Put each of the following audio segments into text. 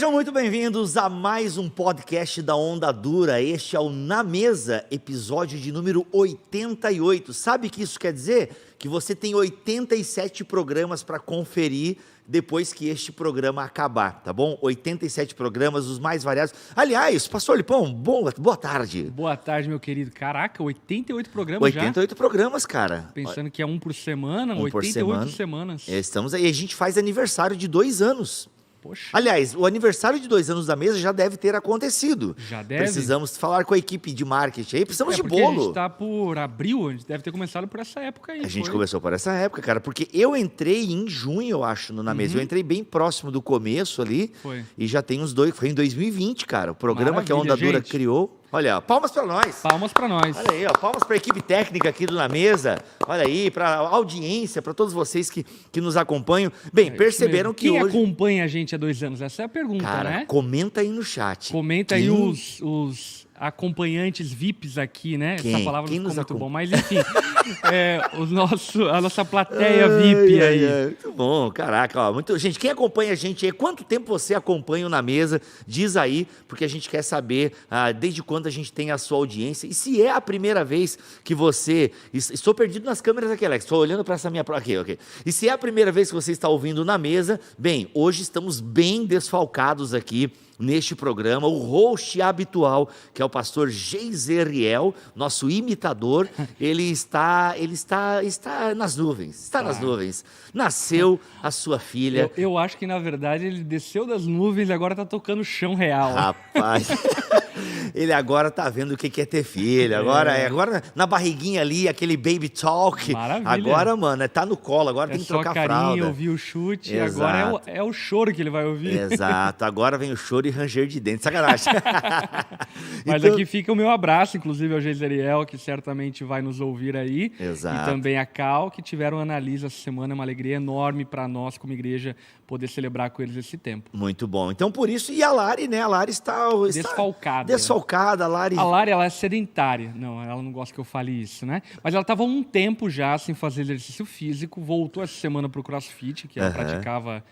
Sejam muito bem-vindos a mais um podcast da Onda Dura. Este é o Na Mesa, episódio de número 88. Sabe o que isso quer dizer? Que você tem 87 programas para conferir depois que este programa acabar, tá bom? 87 programas, os mais variados. Aliás, Pastor Lipão, boa tarde. Boa tarde, meu querido. Caraca, 88 programas já? 88 programas, cara. Pensando que é um por semana, Um por 88 semanas. Estamos aí, a gente faz aniversário de 2 anos. Poxa. Aliás, o aniversário de 2 anos da mesa já deve ter acontecido. Já deve? Precisamos falar com a equipe de marketing aí, precisamos de porque bolo. a gente tá por abril, a gente deve ter começado por essa época aí. A gente começou por essa época, cara, porque eu entrei em junho, eu acho, Na Mesa. Eu entrei bem próximo do começo ali. Foi. E já tem uns 2, foi em 2020, cara. O programa que a Maravilha, Onda Dura gente. criou. Olha, palmas pra nós. Palmas pra nós. Olha aí, ó, palmas para a equipe técnica aqui do Na Mesa. Olha aí, para a audiência, para todos vocês que nos acompanham. Bem, perceberam que Quem hoje... acompanha a gente há 2 anos? Essa é a pergunta, Cara, né? comenta aí no chat. Comenta aí os acompanhantes VIPs aqui, né? Quem? Essa palavra Quem não ficou nos muito bom, mas enfim. A nossa plateia VIP aí. Muito bom, caraca. Ó, gente, quem acompanha a gente aí, quanto tempo você acompanha o Na Mesa? Diz aí, porque a gente quer saber desde quando a gente tem a sua audiência. E se é a primeira vez que você... Estou perdido nas câmeras aqui, Alex. Estou olhando para essa minha... Ok. E se é a primeira vez que você está ouvindo o Na Mesa, bem, hoje estamos bem desfalcados aqui neste programa, o host habitual, que é o pastor Geiseriel, nosso imitador, ele está nas nuvens, nas nuvens. Nasceu a sua filha. Eu acho que, na verdade, ele desceu das nuvens e agora está tocando o chão real. Rapaz, ele agora tá vendo o que é ter filho, agora na barriguinha ali, aquele baby talk. Maravilha. Agora, mano, tá no colo, agora tem que trocar carinho, fralda. ouvir o chute, Exato. agora é o choro que ele vai ouvir. Exato, agora vem o choro e ranger de dente, sacanagem. Mas Então- aqui fica o meu abraço, inclusive ao Geiseriel, que certamente vai nos ouvir aí. Exato. E também a Cal, que tiveram Analisa essa semana, é uma alegria enorme para nós, como igreja, poder celebrar com eles esse tempo. Muito bom. Então, por isso, e a Lari, né? A Lari está Desfalcada. Desfalcada, a Lari. A Lari, ela é sedentária. Não, ela não gosta que eu fale isso, né? Mas ela estava um tempo já sem fazer exercício físico, voltou essa semana para o CrossFit, que ela praticava,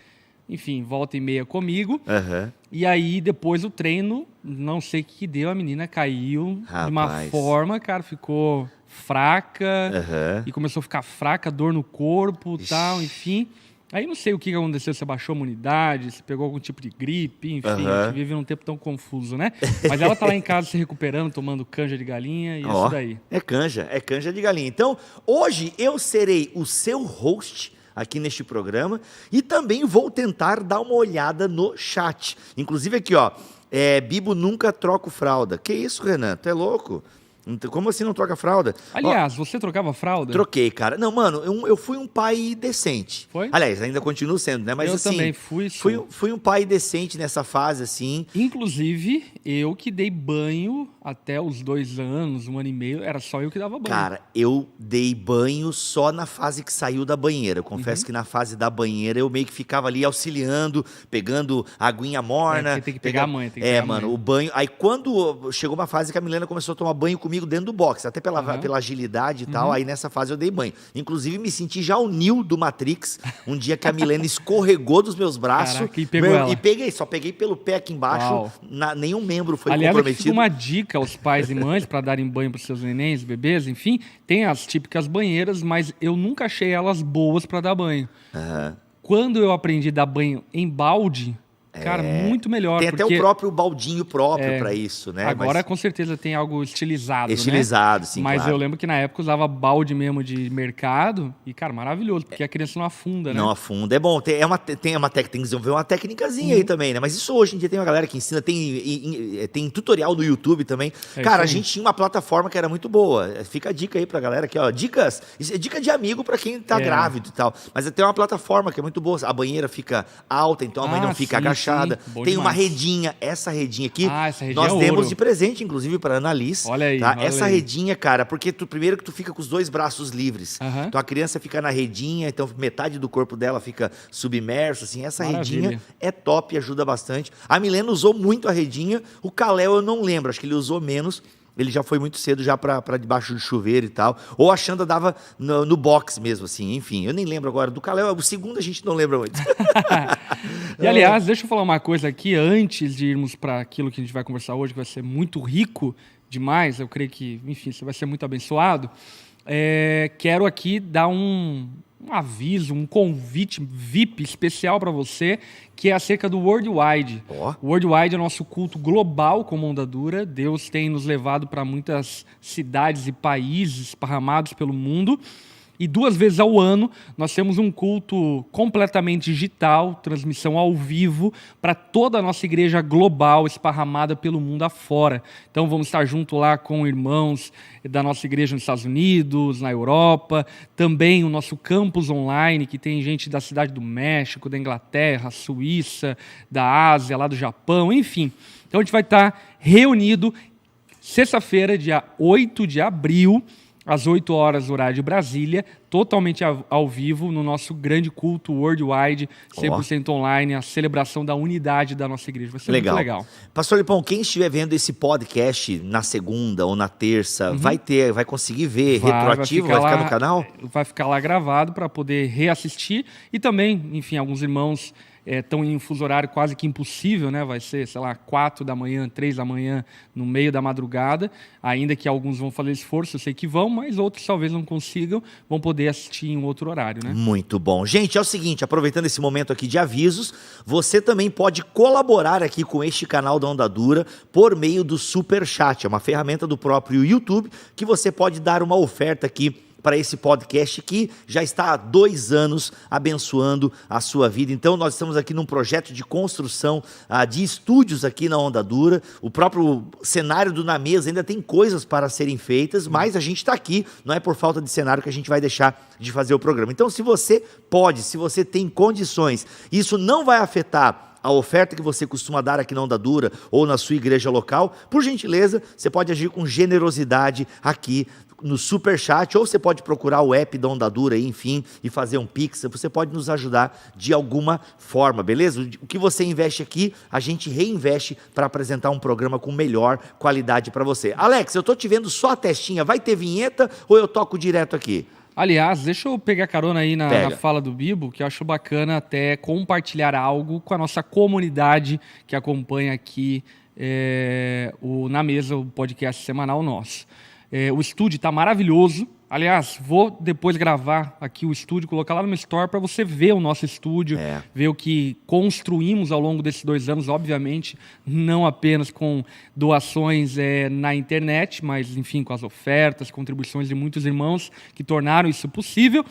enfim, volta e meia comigo. Aham. E aí, depois do treino, não sei o que deu, a menina caiu de uma Rapaz. forma, cara, ficou fraca Aham. e começou a ficar fraca, dor no corpo e tal, enfim. Aí não sei o que aconteceu, se baixou a imunidade, se pegou algum tipo de gripe, enfim, a gente vive num tempo tão confuso, né? Mas ela tá lá em casa se recuperando, tomando canja de galinha e Ó, isso daí. é canja de galinha. Então, hoje eu serei o seu host aqui neste programa e também vou tentar dar uma olhada no chat. Inclusive aqui, ó, Bibo nunca troca fralda. Que isso, Renan? Tu é louco? Como assim não troca fralda? Aliás, você trocava fralda? Troquei, cara. Não, mano, eu fui um pai decente. Foi? Aliás, ainda continuo sendo, né? Mas Eu assim, também fui. fui um pai decente nessa fase, assim. Inclusive, eu que dei banho até os 2 anos, 1 ano e meio, era só eu que dava banho. Cara, eu dei banho só na fase que saiu da banheira. Eu confesso que na fase da banheira eu meio que ficava ali auxiliando, pegando a aguinha morna. Porque tem que pegar a mãe, tem que pegar a mano, mãe. o banho. Aí quando chegou uma fase que a Milena começou a tomar banho comigo dentro do box, até pela agilidade e tal, aí nessa fase eu dei banho. Inclusive me senti já o Neo do Matrix, um dia que a Milena escorregou dos meus braços. Caraca, e pegou ela. E só peguei pelo pé aqui embaixo, Uau. nenhum membro foi Aliás, aqui comprometido. fica uma dica aos pais e mães para darem banho para seus nenéns, bebês, enfim. Tem as típicas banheiras, mas eu nunca achei elas boas para dar banho. Aham. Quando eu aprendi a dar banho em balde, cara, muito melhor. Tem até porque o próprio baldinho próprio pra isso, né? agora, Mas com certeza, tem algo estilizado, estilizado, né? sim, Mas claro. eu lembro que na época usava balde mesmo de mercado e, cara, maravilhoso, porque a criança não afunda, né? Não afunda. É bom, tem uma técnicazinha aí também, né? Mas isso hoje em dia tem uma galera que ensina, tem tutorial no YouTube também. Cara, a isso aí. gente tinha uma plataforma que era muito boa. Fica a dica aí pra galera aqui, ó. Dicas, isso é dica de amigo pra quem tá grávido e tal. Mas tem uma plataforma que é muito boa. A banheira fica alta, então a mãe não fica sim, agachada. sim. Bom Tem uma demais. redinha. Essa redinha aqui, Essa redinha nós é demos ouro. de presente, inclusive, para a Annalise. Olha aí, tá? olha Essa aí. redinha, cara, porque primeiro que tu fica com os 2 braços livres. Aham. Então a criança fica na redinha, então metade do corpo dela fica submerso, assim. Essa Maravilha. redinha é top, ajuda bastante. A Milena usou muito a redinha. O Kalel eu não lembro, acho que ele usou menos. ele já foi muito cedo já para debaixo do chuveiro e tal. Ou a Xanda dava no box mesmo, assim. Enfim, eu nem lembro agora. Do Kalel, o segundo a gente não lembra muito. E, aliás, deixa eu falar uma coisa aqui, antes de irmos para aquilo que a gente vai conversar hoje, que vai ser muito rico demais. Eu creio que, enfim, você vai ser muito abençoado. Quero aqui dar um aviso, um convite VIP especial para você, que é acerca do Worldwide. O Worldwide é nosso culto global como Onda Dura. Deus tem nos levado para muitas cidades e países esparramados pelo mundo. E 2 vezes ao ano nós temos um culto completamente digital, transmissão ao vivo, para toda a nossa igreja global esparramada pelo mundo afora. Então vamos estar junto lá com irmãos da nossa igreja nos Estados Unidos, na Europa, também o nosso campus online, que tem gente da cidade do México, da Inglaterra, Suíça, da Ásia, lá do Japão, enfim. Então a gente vai estar reunido sexta-feira, dia 8 de abril, às 8 horas, horário de Brasília, totalmente ao vivo, no nosso grande culto Worldwide, 100% online, a celebração da unidade da nossa igreja. Vai ser muito legal. Pastor Lipão, quem estiver vendo esse podcast na segunda ou na terça, vai conseguir ver retroativo? Vai ficar no canal? Vai ficar lá gravado para poder reassistir. E também, enfim, alguns irmãos estão em um fuso horário quase que impossível, né? Vai ser, 4 da manhã, 3 da manhã, no meio da madrugada. Ainda que alguns vão fazer esforço, eu sei que vão, mas outros talvez não consigam, vão poder assistir em um outro horário, né? Muito bom. Gente, é o seguinte, aproveitando esse momento aqui de avisos, você também pode colaborar aqui com este canal da Onda Dura por meio do Superchat. É uma ferramenta do próprio YouTube que você pode dar uma oferta aqui para esse podcast que já está há 2 anos abençoando a sua vida. Então nós estamos aqui num projeto de construção de estúdios aqui na Onda Dura. O próprio cenário do Na Mesa ainda tem coisas para serem feitas, mas a gente está aqui, não é por falta de cenário que a gente vai deixar de fazer o programa. Então se você pode, se você tem condições, isso não vai afetar a oferta que você costuma dar aqui na Onda Dura ou na sua igreja local, por gentileza, você pode agir com generosidade aqui no Superchat, ou você pode procurar o app da Onda Dura, enfim, e fazer um Pix. Você pode nos ajudar de alguma forma, beleza? O que você investe aqui, a gente reinveste para apresentar um programa com melhor qualidade para você. Alex, eu estou te vendo só a testinha, vai ter vinheta ou eu toco direto aqui? Aliás, deixa eu pegar carona aí na fala do Bibo, que eu acho bacana até compartilhar algo com a nossa comunidade que acompanha aqui o Na Mesa, o podcast semanal nosso. O estúdio está maravilhoso. Aliás, vou depois gravar aqui o estúdio, colocar lá no meu store para você ver o nosso estúdio, ver o que construímos ao longo desses 2 anos, obviamente, não apenas com doações na internet, mas, enfim, com as ofertas, contribuições de muitos irmãos que tornaram isso possível.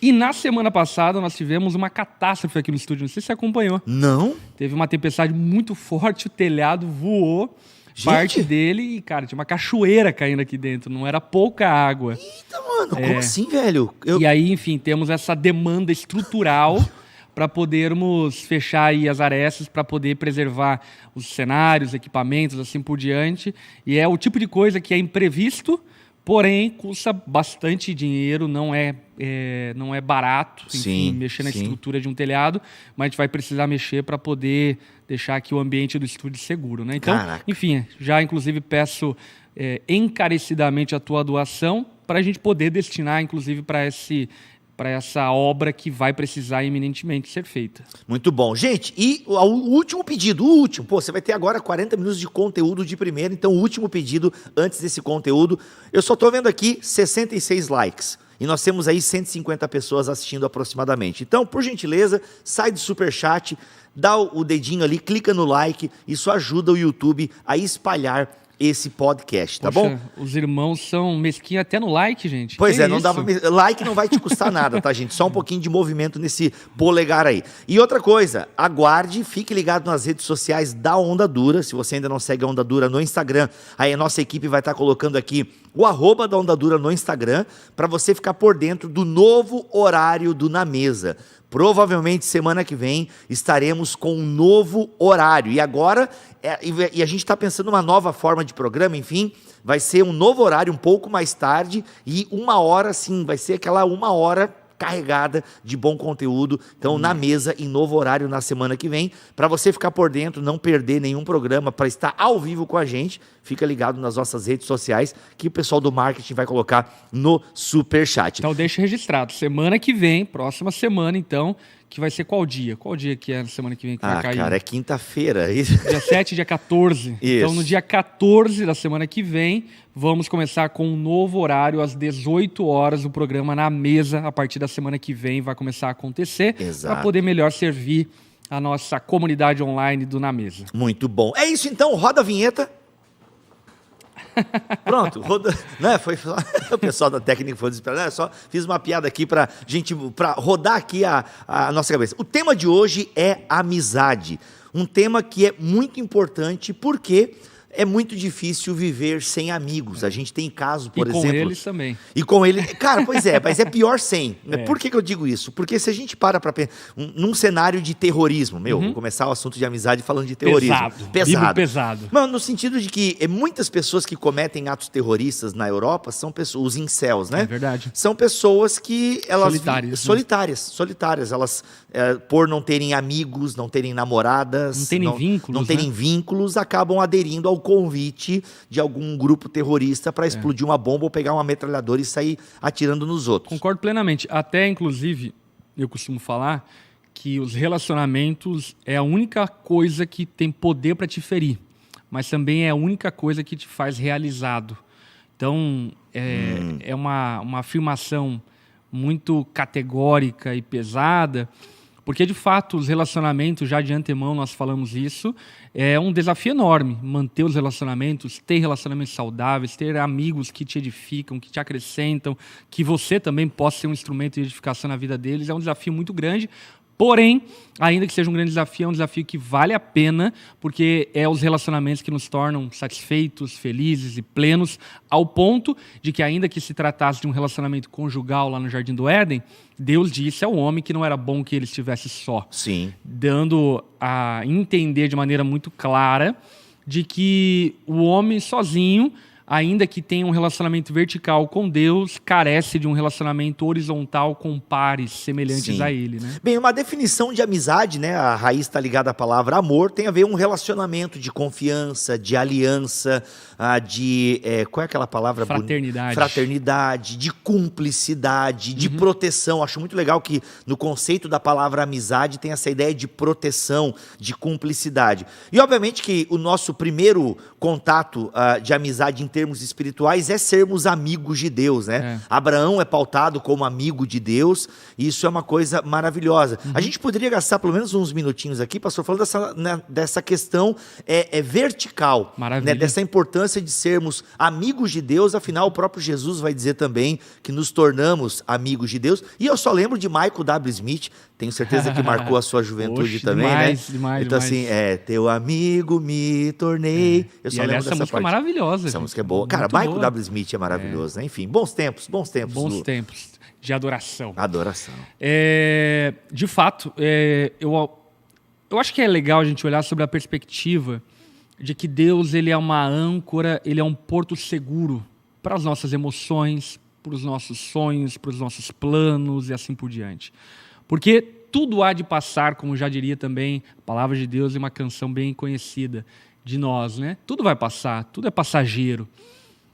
E na semana passada nós tivemos uma catástrofe aqui no estúdio, não sei se você acompanhou. Não? Teve uma tempestade muito forte, o telhado voou. Parte dele e, cara, tinha uma cachoeira caindo aqui dentro, não era pouca água. Eita, mano, como assim, velho? E aí, enfim, temos essa demanda estrutural para podermos fechar aí as arestas, para poder preservar os cenários, equipamentos, assim por diante. E é o tipo de coisa que é imprevisto, porém custa bastante dinheiro, não é barato, enfim, mexer na estrutura de um telhado, mas a gente vai precisar mexer para poder deixar aqui o ambiente do estúdio seguro, né? Então, enfim, já inclusive peço encarecidamente a tua doação para a gente poder destinar, inclusive, para essa obra que vai precisar iminentemente ser feita. Muito bom. Gente, e o último pedido, você vai ter agora 40 minutos de conteúdo de primeira, então o último pedido antes desse conteúdo, eu só estou vendo aqui 66 likes. E nós temos aí 150 pessoas assistindo aproximadamente. Então, por gentileza, sai do Superchat, dá o dedinho ali, clica no like, isso ajuda o YouTube a espalhar esse podcast, tá bom? Os irmãos são mesquinhos até no like, gente. Pois não dá pra... Like não vai te custar nada, tá, gente? Só um pouquinho de movimento nesse polegar aí. E outra coisa, aguarde, fique ligado nas redes sociais da Onda Dura. Se você ainda não segue a Onda Dura no Instagram, aí a nossa equipe vai estar colocando aqui o @ da Onda Dura no Instagram, para você ficar por dentro do novo horário do Na Mesa. Provavelmente semana que vem estaremos com um novo horário. E agora, a gente está pensando numa nova forma de programa, enfim, vai ser um novo horário um pouco mais tarde e 1 hora, sim, vai ser aquela 1 hora carregada de bom conteúdo. Então, Na Mesa, em novo horário na semana que vem, para você ficar por dentro, não perder nenhum programa, para estar ao vivo com a gente. fica ligado nas nossas redes sociais, que o pessoal do marketing vai colocar no Superchat. Então deixa registrado. Semana que vem, próxima semana, então, que vai ser qual dia? Qual dia que é a semana que vem que vai cair? Cara, é quinta-feira. Dia 7 e dia 14. Isso. Então, no dia 14 da semana que vem, vamos começar com um novo horário, às 18 horas, o programa Na Mesa. A partir da semana que vem vai começar a acontecer, para poder melhor servir a nossa comunidade online do Na Mesa. Muito bom. É isso então, roda a vinheta. Pronto, roda, né? Foi só, o pessoal da técnica foi desesperado, né? Só fiz uma piada aqui para rodar aqui a nossa cabeça. O tema de hoje é amizade, um tema que é muito importante porque é muito difícil viver sem amigos. A gente tem caso, por exemplo... E com eles também. E com eles... Cara, pois é, mas é pior sem. Por que eu digo isso? Porque se a gente para pensar num cenário de terrorismo, vou começar o assunto de amizade falando de terrorismo. Pesado. Pesado. Mas no sentido de que muitas pessoas que cometem atos terroristas na Europa são pessoas, os incels, né? É verdade. São pessoas que... elas Solitárias. Elas, por não terem amigos, não terem namoradas... Não terem vínculos, acabam aderindo ao convite de algum grupo terrorista para explodir uma bomba ou pegar uma metralhadora e sair atirando nos outros. Concordo plenamente. Até, inclusive, eu costumo falar que os relacionamentos é a única coisa que tem poder para te ferir, mas também é a única coisa que te faz realizado. Então, é uma afirmação muito categórica e pesada, porque, de fato, os relacionamentos, já de antemão nós falamos isso, é um desafio enorme manter os relacionamentos, ter relacionamentos saudáveis, ter amigos que te edificam, que te acrescentam, que você também possa ser um instrumento de edificação na vida deles. É um desafio muito grande. Porém, ainda que seja um grande desafio, é um desafio que vale a pena, porque é os relacionamentos que nos tornam satisfeitos, felizes e plenos, ao ponto de que, ainda que se tratasse de um relacionamento conjugal lá no Jardim do Éden, Deus disse ao homem que não era bom que ele estivesse só. Sim. Dando a entender de maneira muito clara de que o homem sozinho, ainda que tenha um relacionamento vertical com Deus, carece de um relacionamento horizontal com pares semelhantes a ele, né? Bem, uma definição de amizade, né? A raiz está ligada à palavra amor, tem a ver um relacionamento de confiança, de aliança, qual é aquela palavra? Fraternidade. Fraternidade, de cumplicidade, de proteção. Acho muito legal que no conceito da palavra amizade tem essa ideia de proteção, de cumplicidade. E obviamente que o nosso primeiro contato de amizade em termos espirituais é sermos amigos de Deus, né? Abraão é pautado como amigo de Deus, e isso é uma coisa maravilhosa. A gente poderia gastar pelo menos uns minutinhos aqui, pastor, falando dessa questão vertical, né? Dessa importância de sermos amigos de Deus. Afinal, o próprio Jesus vai dizer também que nos tornamos amigos de Deus. E eu só lembro de Michael W. Smith, tenho certeza que marcou a sua juventude também, demais, né? Demais, então demais. assim, teu amigo me tornei. Eu só lembro dessa música parte. É maravilhosa. Essa música é boa. Cara, Michael W. Smith é maravilhoso, né? Enfim, bons tempos. Bons tempos de adoração. Adoração. De fato, eu acho que é legal a gente olhar sobre a perspectiva de que Deus, ele é uma âncora, ele é um porto seguro para as nossas emoções, para os nossos sonhos, para os nossos planos e assim por diante. Porque tudo há de passar, como já diria também a palavra de Deus, em uma canção bem conhecida de nós, né? Tudo vai passar, tudo é passageiro.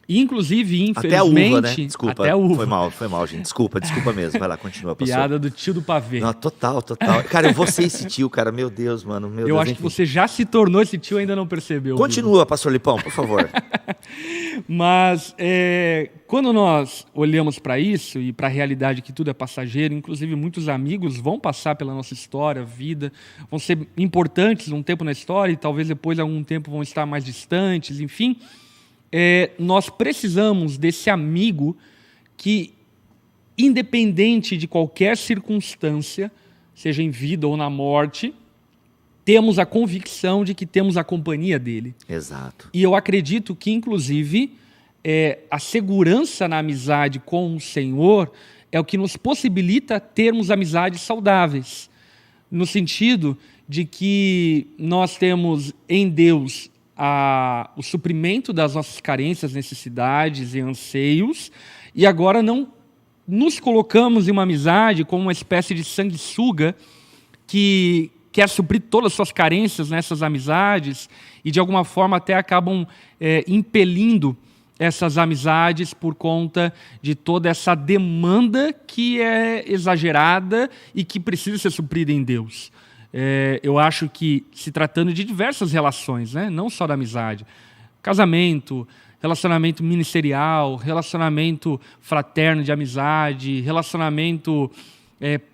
E, inclusive, infelizmente... Até a uva, né? Desculpa, até a uva. Foi mal, gente. Desculpa mesmo. Vai lá, continua, pastor. Piada do tio do pavê. Não, total. Cara, eu vou ser esse tio, cara. Meu Deus, mano. Eu acho que você já se tornou esse tio e ainda não percebeu. Continua, pastor Lipão, por favor. Mas, quando nós olhamos para isso e para a realidade que tudo é passageiro, inclusive muitos amigos vão passar pela nossa história, vida, vão ser importantes um tempo na história e talvez depois, algum tempo, vão estar mais distantes, enfim... nós precisamos desse amigo que, independente de qualquer circunstância, seja em vida ou na morte, temos a convicção de que temos a companhia dele. Exato. E eu acredito que, inclusive, a segurança na amizade com o Senhor é o que nos possibilita termos amizades saudáveis, no sentido de que nós temos em Deus o suprimento das nossas carências, necessidades e anseios, e agora não nos colocamos em uma amizade como uma espécie de sanguessuga que quer suprir todas as suas carências nessas amizades e, de alguma forma, até acabam impelindo essas amizades por conta de toda essa demanda que é exagerada e que precisa ser suprida em Deus. Eu acho que, se tratando de diversas relações, né? Não só da amizade, casamento, relacionamento ministerial, relacionamento fraterno de amizade, relacionamento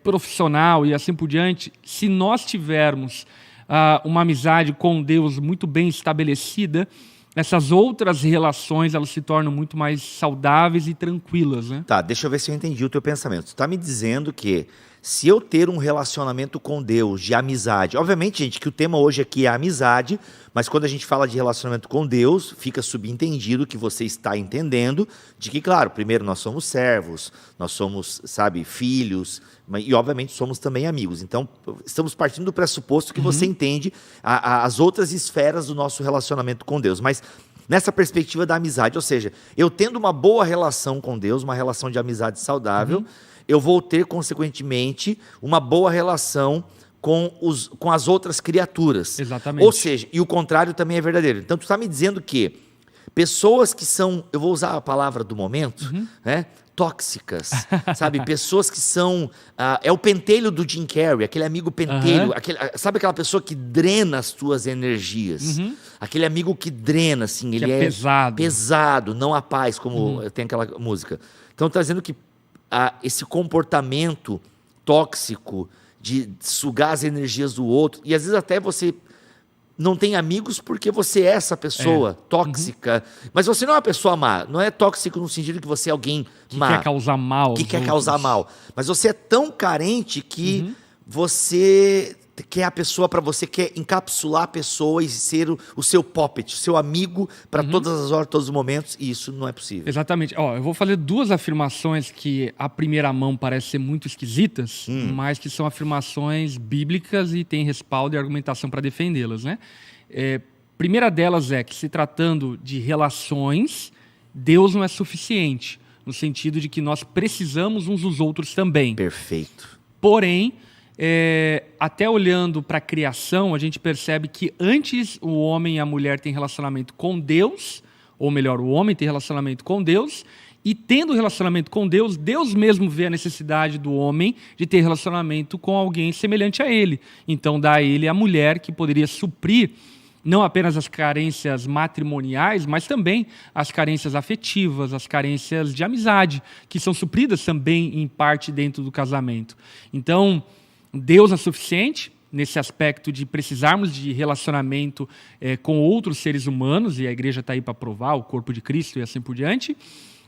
profissional e assim por diante, se nós tivermos uma amizade com Deus muito bem estabelecida, essas outras relações elas se tornam muito mais saudáveis e tranquilas, né? Tá, deixa eu ver se eu entendi o teu pensamento. Tu está me dizendo que se eu ter um relacionamento com Deus de amizade, obviamente, gente, que o tema hoje aqui é amizade, mas quando a gente fala de relacionamento com Deus, fica subentendido que você está entendendo de que, claro, primeiro nós somos servos, nós somos, sabe, filhos, e obviamente somos também amigos. Então, estamos partindo do pressuposto que você entende as outras esferas do nosso relacionamento com Deus. Mas nessa perspectiva da amizade, ou seja, eu tendo uma boa relação com Deus, uma relação de amizade saudável, eu vou ter, consequentemente, uma boa relação com as outras criaturas. Exatamente. Ou seja, e o contrário também é verdadeiro. Então, tu está me dizendo que pessoas que são, eu vou usar a palavra do momento, né? Tóxicas, sabe? Pessoas que são... é o pentelho do Jim Carrey, aquele amigo pentelho, sabe aquela pessoa que drena as tuas energias? Aquele amigo que drena, assim, que ele é pesado. pesado, não a paz, como tem aquela música. Então, está dizendo que esse comportamento tóxico de sugar as energias do outro, e às vezes até você não tem amigos porque você é essa pessoa tóxica, mas você não é uma pessoa má, não é tóxico no sentido que você é alguém má. Que quer causar mal. Que quer causar mal. Mas você é tão carente que você quer a pessoa para você, quer encapsular a pessoa e ser o seu puppet, o seu amigo para todas as horas, todos os momentos, e isso não é possível. Exatamente. Eu vou fazer duas afirmações que, à primeira mão, parecem ser muito esquisitas, mas que são afirmações bíblicas e têm respaldo e argumentação para defendê-las, né? Primeira delas é que, se tratando de relações, Deus não é suficiente, no sentido de que nós precisamos uns dos outros também. Perfeito. Porém, até olhando para a criação, a gente percebe que antes o homem e a mulher têm relacionamento com Deus, ou melhor, o homem tem relacionamento com Deus, e tendo relacionamento com Deus, Deus mesmo vê a necessidade do homem de ter relacionamento com alguém semelhante a ele. Então dá a ele a mulher que poderia suprir não apenas as carências matrimoniais, mas também as carências afetivas, as carências de amizade, que são supridas também em parte dentro do casamento. Então, Deus é suficiente nesse aspecto de precisarmos de relacionamento com outros seres humanos, e a igreja está aí para provar, o corpo de Cristo e assim por diante,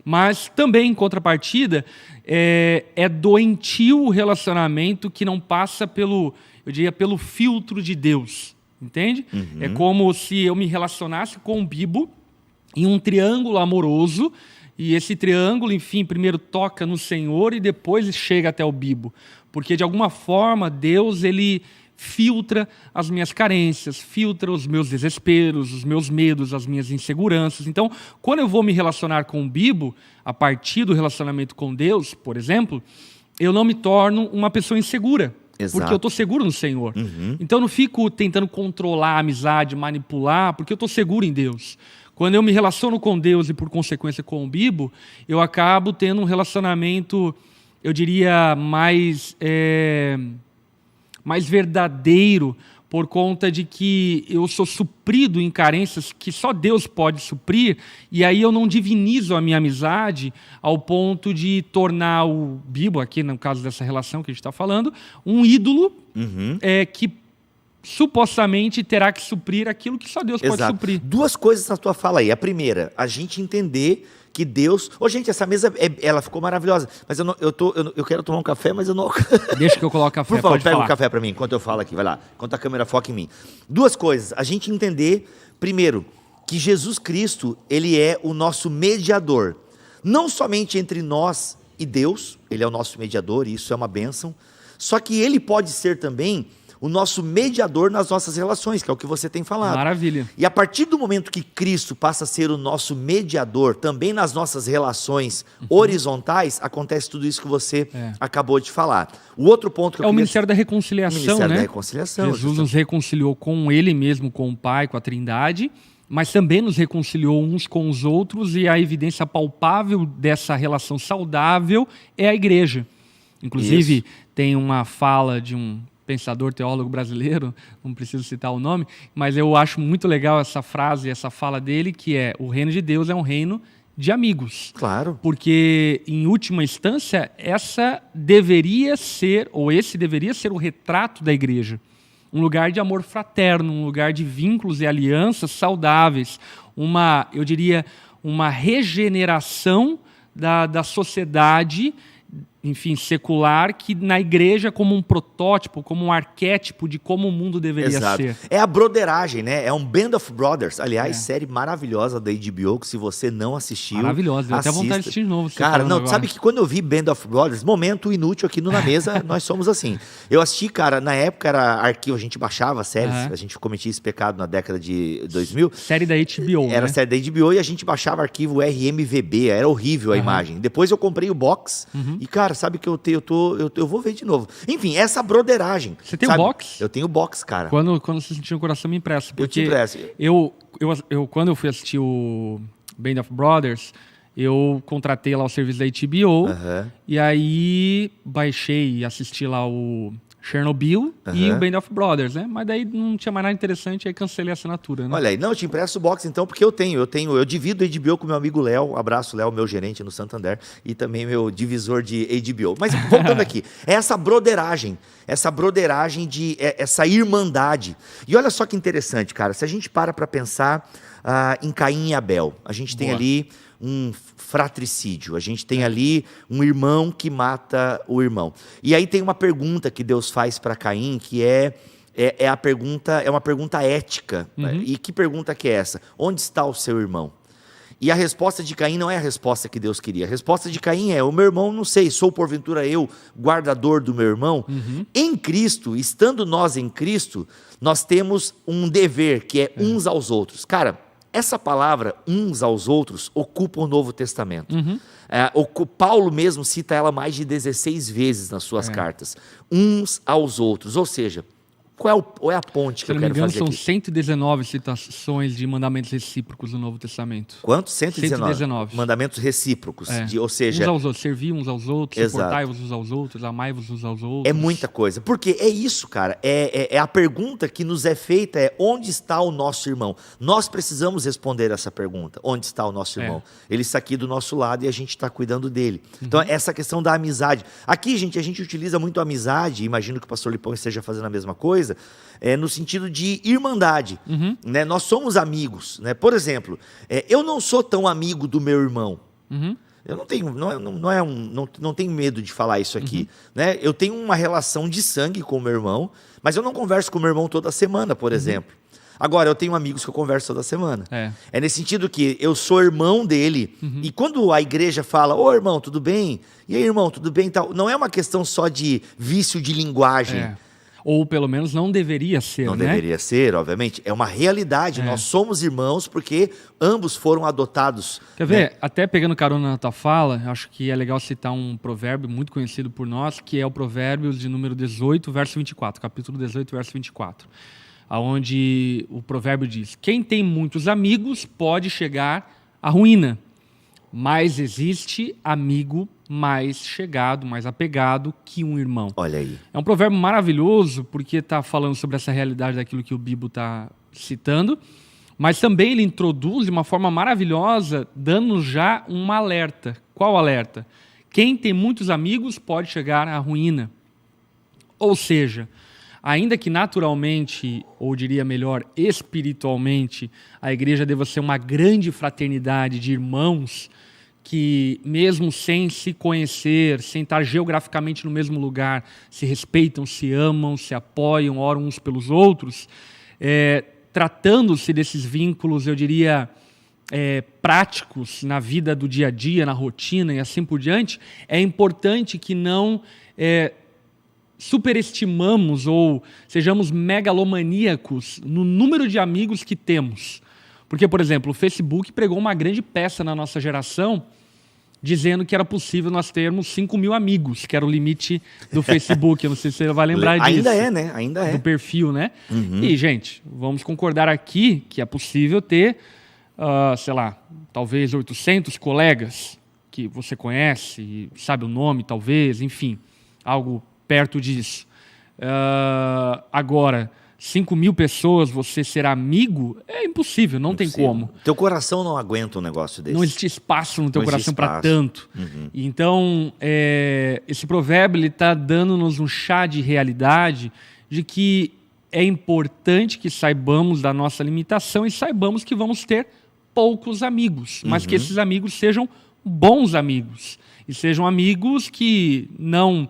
mas também, em contrapartida, é doentio o relacionamento que não passa pelo filtro de Deus, entende? É como se eu me relacionasse com um bibo em um triângulo amoroso, e esse triângulo, enfim, primeiro toca no Senhor e depois chega até o bibo. Porque, de alguma forma, Deus ele filtra as minhas carências, filtra os meus desesperos, os meus medos, as minhas inseguranças. Então, quando eu vou me relacionar com o bibo, a partir do relacionamento com Deus, por exemplo, eu não me torno uma pessoa insegura. Exato. Porque eu estou seguro no Senhor. Então, eu não fico tentando controlar a amizade, manipular, porque eu estou seguro em Deus. Quando eu me relaciono com Deus e, por consequência, com o bibo, eu acabo tendo um relacionamento, eu diria, mais verdadeiro, por conta de que eu sou suprido em carências que só Deus pode suprir, e aí eu não divinizo a minha amizade ao ponto de tornar o bibo, aqui no caso dessa relação que a gente está falando, um ídolo que supostamente terá que suprir aquilo que só Deus pode suprir. Duas coisas na tua fala aí. A primeira, a gente entender que Deus... gente, essa mesa, ela ficou maravilhosa, mas eu quero tomar um café, mas eu não... Deixa que eu coloque café. Por favor, pega um café para mim, enquanto eu falo aqui, vai lá, enquanto a câmera foca em mim. Duas coisas, a gente entender, primeiro, que Jesus Cristo, ele é o nosso mediador, não somente entre nós e Deus, ele é o nosso mediador, e isso é uma bênção, só que ele pode ser também o nosso mediador nas nossas relações, que é o que você tem falado. Maravilha. E a partir do momento que Cristo passa a ser o nosso mediador, também nas nossas relações horizontais, acontece tudo isso que você acabou de falar. O outro ponto que eu o queria... Ministério da Reconciliação, Ministério né? da Reconciliação. Jesus nos reconciliou com Ele mesmo, com o Pai, com a Trindade, mas também nos reconciliou uns com os outros, e a evidência palpável dessa relação saudável é a igreja. Inclusive, tem uma fala de um pensador, teólogo brasileiro, não preciso citar o nome, mas eu acho muito legal essa frase, essa fala dele, que é: o reino de Deus é um reino de amigos. Claro. Porque, em última instância, esse deveria ser o retrato da igreja. Um lugar de amor fraterno, um lugar de vínculos e alianças saudáveis, eu diria, uma regeneração da sociedade, enfim, secular, que na igreja como um protótipo, como um arquétipo de como o mundo deveria ser. É a broderagem, né? É um Band of Brothers. Aliás, série maravilhosa da HBO, que se você não assistiu, maravilhosa, deu até assista. vontade de assistir de novo. Cara, não, sabe que quando eu vi Band of Brothers, momento inútil aqui no Na Mesa, nós somos assim. Eu assisti, cara, na época era arquivo, a gente baixava séries, a gente cometia esse pecado na década de 2000. Série da HBO, Era série da HBO e a gente baixava arquivo RMVB, era horrível a imagem. Depois eu comprei o box e, cara, sabe que eu vou ver de novo. Enfim, essa broderagem. Você tem o box? Eu tenho o box, cara. Quando você sentir no coração, me empresta. Porque eu te empresto. Quando eu fui assistir o Band of Brothers, eu contratei lá o serviço da HBO, e aí baixei e assisti lá o Chernobyl e o Band of Brothers, né? Mas daí não tinha mais nada interessante, aí cancelei a assinatura, né? Olha aí, não, eu te empresto o box então, porque eu divido o HBO com meu amigo Léo, abraço Léo, meu gerente no Santander, e também meu divisor de HBO. Mas voltando aqui, é essa broderagem de essa irmandade. E olha só que interessante, cara, se a gente para pensar em Caim e Abel, a gente tem ali um fratricídio, a gente tem ali um irmão que mata o irmão. E aí tem uma pergunta que Deus faz para Caim, que é uma pergunta ética. E que pergunta que é essa? Onde está o seu irmão? E a resposta de Caim não é a resposta que Deus queria. A resposta de Caim é: o meu irmão, não sei, sou porventura eu, guardador do meu irmão? Em Cristo, estando nós em Cristo, nós temos um dever, que é uns aos outros. Cara, essa palavra, uns aos outros, ocupa o Novo Testamento. Paulo mesmo cita ela mais de 16 vezes nas suas cartas. Uns aos outros. Ou seja, qual é a ponte que eu quero fazer aqui? São 119 citações de mandamentos recíprocos no Novo Testamento. Quantos? 119. Mandamentos recíprocos. Ou seja... Uns aos outros, servir uns aos outros, suportai-vos uns aos outros, amai-vos uns aos outros. É muita coisa. Porque é isso, cara. É a pergunta que nos é feita, onde está o nosso irmão? Nós precisamos responder essa pergunta. Onde está o nosso irmão? Ele está aqui do nosso lado e a gente está cuidando dele. Então, essa questão da amizade. Aqui, gente, a gente utiliza muito a amizade, imagino que o pastor Lipão esteja fazendo a mesma coisa, no sentido de irmandade. Né? Nós somos amigos. Né? Por exemplo, eu não sou tão amigo do meu irmão. Eu não tenho medo de falar isso aqui. Né? Eu tenho uma relação de sangue com o meu irmão, mas eu não converso com o meu irmão toda semana, por exemplo. Agora, eu tenho amigos que eu converso toda semana. É nesse sentido que eu sou irmão dele. E quando a igreja fala: ô irmão, tudo bem? E aí, irmão, tudo bem? Tal, não é uma questão só de vício de linguagem. Ou pelo menos não deveria ser, Não deveria ser, obviamente. É uma realidade. Nós somos irmãos porque ambos foram adotados. Quer ver? Até pegando carona na tua fala, acho que é legal citar um provérbio muito conhecido por nós, que é o Provérbios de número 18, verso 24. Capítulo 18, verso 24. Onde o provérbio diz: quem tem muitos amigos pode chegar à ruína, mas existe amigo mais chegado, mais apegado que um irmão. Olha aí. É um provérbio maravilhoso porque está falando sobre essa realidade daquilo que o Bibo está citando, mas também ele introduz de uma forma maravilhosa, dando já um alerta. Qual alerta? Quem tem muitos amigos pode chegar à ruína. Ou seja, ainda que naturalmente, ou diria melhor, espiritualmente, a igreja deva ser uma grande fraternidade de irmãos que, mesmo sem se conhecer, sem estar geograficamente no mesmo lugar, se respeitam, se amam, se apoiam, oram uns pelos outros, tratando-se desses vínculos, eu diria, práticos na vida do dia a dia, na rotina e assim por diante, é importante que não superestimamos ou sejamos megalomaníacos no número de amigos que temos. Porque, por exemplo, o Facebook pregou uma grande peça na nossa geração dizendo que era possível nós termos 5.000 amigos, que era o limite do Facebook. Eu não sei se você vai lembrar disso. Ainda é, né? Ainda é. Do perfil, né? E, gente, vamos concordar aqui que é possível ter, sei lá, talvez 800 colegas que você conhece, e sabe o nome, talvez, enfim, algo perto disso. Agora, 5.000 pessoas, você ser amigo, é impossível, não tem como. Teu coração não aguenta um negócio desse. Não existe espaço no teu coração para tanto. Então, esse provérbio está dando-nos um chá de realidade de que é importante que saibamos da nossa limitação e saibamos que vamos ter poucos amigos, mas que esses amigos sejam bons amigos e sejam amigos que não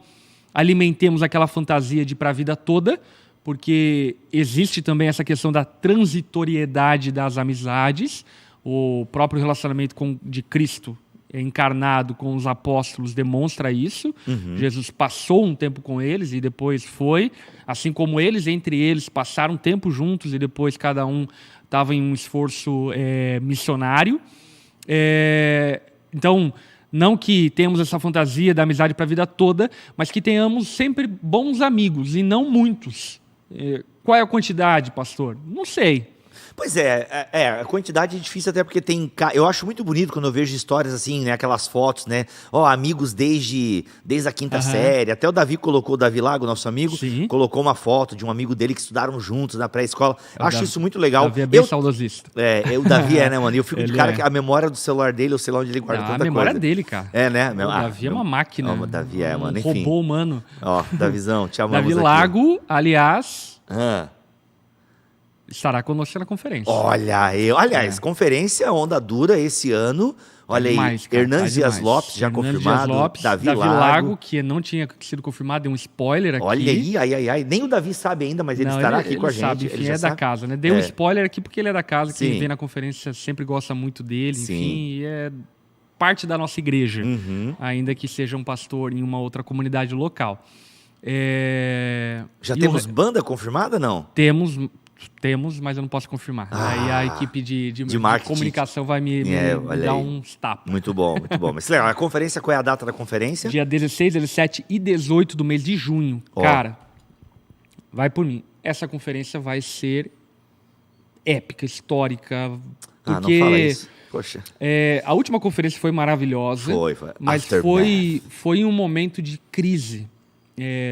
alimentemos aquela fantasia de ir para a vida toda, porque existe também essa questão da transitoriedade das amizades. O próprio relacionamento de Cristo encarnado com os apóstolos demonstra isso. Jesus passou um tempo com eles e depois foi, assim como eles, entre eles, passaram tempo juntos e depois cada um estava em um esforço missionário. Então, não que tenhamos essa fantasia da amizade para a vida toda, mas que tenhamos sempre bons amigos e não muitos. Qual é a quantidade, pastor? Não sei. Pois é, a quantidade é difícil até porque eu acho muito bonito quando eu vejo histórias assim, né, aquelas fotos, né, amigos desde a quinta série, até o Davi Lago, nosso amigo, colocou uma foto de um amigo dele que estudaram juntos na pré-escola. Acho isso muito legal. O Davi é bem saudosista. O Davi né, mano, eu fico de cara que a memória do celular dele, eu sei lá onde ele guarda tanta coisa. A memória dele, cara. Né? O Davi é uma máquina. O Davi mano, enfim. Robô humano. Davizão, te amamos Davi Lago, aliás... estará conosco na conferência. Aliás, conferência Onda Dura esse ano. Olha aí, Hernandes Dias Lopes já confirmado. Davi Lago, que não tinha sido confirmado, deu um spoiler aqui. Olha aí, nem o Davi sabe ainda, mas ele estará aqui com a gente. Sabe, enfim, ele é da casa, né? Deu um spoiler aqui porque ele é da casa, quem vem na conferência sempre gosta muito dele, enfim, e é parte da nossa igreja, ainda que seja um pastor em uma outra comunidade local. Já temos banda confirmada, não? Temos, mas eu não posso confirmar. Aí a equipe de comunicação vai me dar uns tapas. Muito bom. Mas a conferência, qual é a data da conferência? Dia 16, 17 e 18 do mês de junho. Cara, vai por mim. Essa conferência vai ser épica, histórica. Porque não fala isso. Poxa. A última conferência foi maravilhosa. Foi. Mas foi um momento de crise.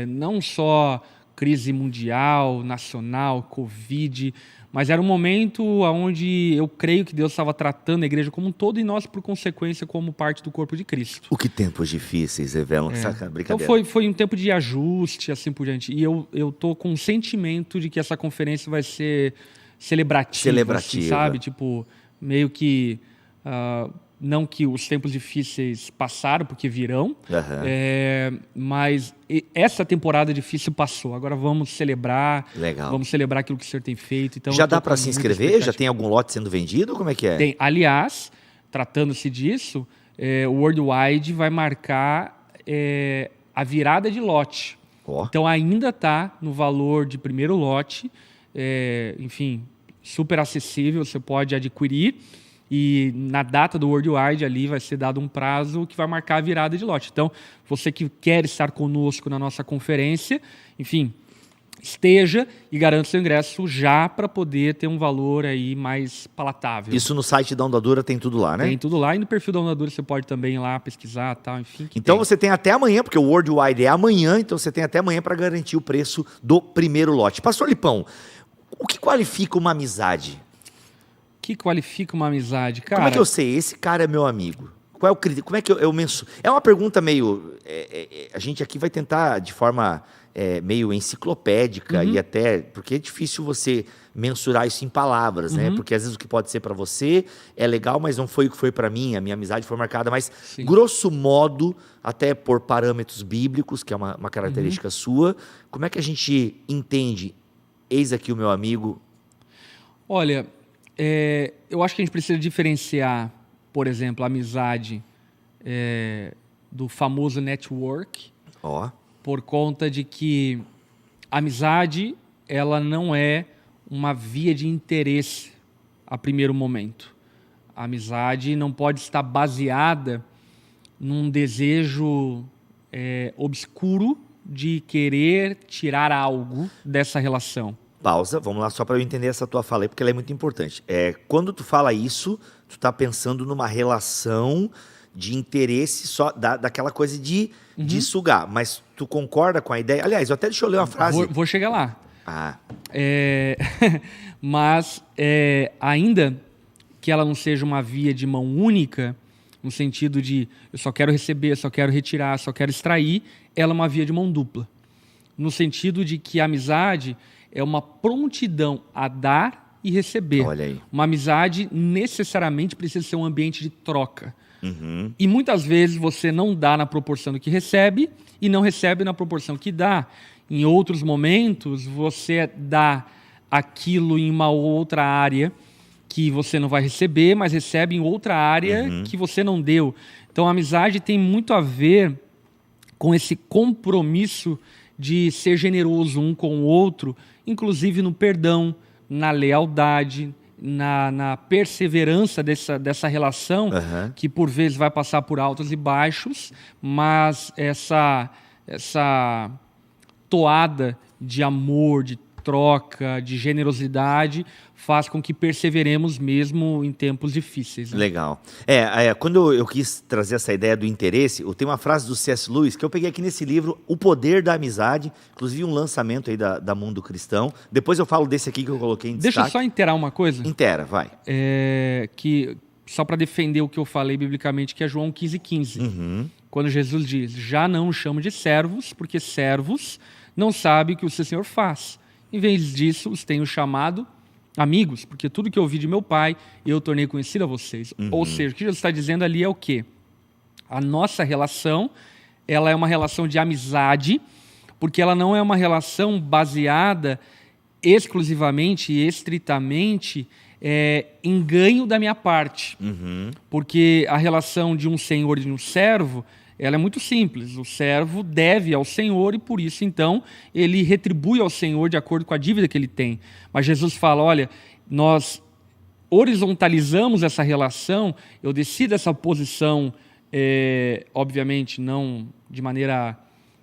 Não só crise mundial, nacional, Covid, mas era um momento onde eu creio que Deus estava tratando a igreja como um todo e nós, por consequência, como parte do corpo de Cristo. O que tempos difíceis revelam, saca? Brincadeira. Então foi um tempo de ajuste, assim por diante. E eu tô com um sentimento de que essa conferência vai ser celebrativa. Assim, sabe? Tipo, meio que... não que os tempos difíceis passaram, porque virão, mas essa temporada difícil passou. Agora vamos celebrar. Legal. Vamos celebrar aquilo que o senhor tem feito. Então, já dá para se inscrever? Já tem algum lote sendo vendido? Como é que é? Tem. Aliás, tratando-se disso, o Worldwide vai marcar a virada de lote. Então ainda está no valor de primeiro lote. Enfim, super acessível, você pode adquirir. E na data do Worldwide ali vai ser dado um prazo que vai marcar a virada de lote. Então, você que quer estar conosco na nossa conferência, enfim, esteja e garanta seu ingresso já para poder ter um valor aí mais palatável. Isso no site da Onda Dura tem tudo lá, né? Tem tudo lá e no perfil da Onda Dura você pode também ir lá pesquisar, tal, enfim. Então você tem até amanhã, porque o Worldwide é amanhã, então você tem até amanhã para garantir o preço do primeiro lote. Pastor Lipão, o que qualifica uma amizade? O que qualifica uma amizade, cara? Como é que eu sei? Esse cara é meu amigo. Qual é o critério? Como é que eu mensuro? É uma pergunta meio... a gente aqui vai tentar de forma meio enciclopédica e até... Porque é difícil você mensurar isso em palavras, né? Porque às vezes o que pode ser para você é legal, mas não foi o que foi para mim. A minha amizade foi marcada. Mas, grosso modo, até por parâmetros bíblicos, que é uma característica sua, como é que a gente entende? Eis aqui o meu amigo. Olha... eu acho que a gente precisa diferenciar, por exemplo, a amizade do famoso network por conta de que a amizade, ela não é uma via de interesse a primeiro momento. A amizade não pode estar baseada num desejo obscuro de querer tirar algo dessa relação. Pausa, vamos lá só para eu entender essa tua fala aí, porque ela é muito importante. Quando tu fala isso, tu tá pensando numa relação de interesse só daquela coisa de sugar, mas tu concorda com a ideia? Aliás, deixa eu ler uma frase. Vou chegar lá. Ah. Mas ainda que ela não seja uma via de mão única, no sentido de eu só quero receber, só quero retirar, só quero extrair, ela é uma via de mão dupla. No sentido de que a amizade é uma prontidão a dar e receber. Olha aí. Uma amizade necessariamente precisa ser um ambiente de troca. E muitas vezes você não dá na proporção do que recebe e não recebe na proporção que dá. Em outros momentos, você dá aquilo em uma outra área que você não vai receber, mas recebe em outra área que você não deu. Então, a amizade tem muito a ver com esse compromisso de ser generoso um com o outro, inclusive no perdão, na lealdade, na perseverança dessa relação, que por vezes vai passar por altos e baixos, mas essa toada de amor, de troca, de generosidade, faz com que perseveremos mesmo em tempos difíceis. Né? Legal. Quando eu quis trazer essa ideia do interesse, tem uma frase do C.S. Lewis que eu peguei aqui nesse livro, O Poder da Amizade, inclusive um lançamento aí da Mundo Cristão. Depois eu falo desse aqui que eu coloquei em destaque. Deixa eu só inteirar uma coisa. Inteira, vai. Só para defender o que eu falei biblicamente, que é João 15:15. Quando Jesus diz, já não os chamo de servos, porque servos não sabem o que o seu Senhor faz. Em vez disso, os tenho chamado amigos, porque tudo que eu ouvi de meu Pai, eu tornei conhecido a vocês. Ou seja, o que Jesus está dizendo ali é o quê? A nossa relação, ela é uma relação de amizade, porque ela não é uma relação baseada exclusivamente e estritamente em ganho da minha parte. Porque a relação de um senhor e de um servo, ela é muito simples. O servo deve ao Senhor e, por isso, então, ele retribui ao Senhor de acordo com a dívida que ele tem. Mas Jesus fala, olha, nós horizontalizamos essa relação, eu desci dessa posição, obviamente, não de maneira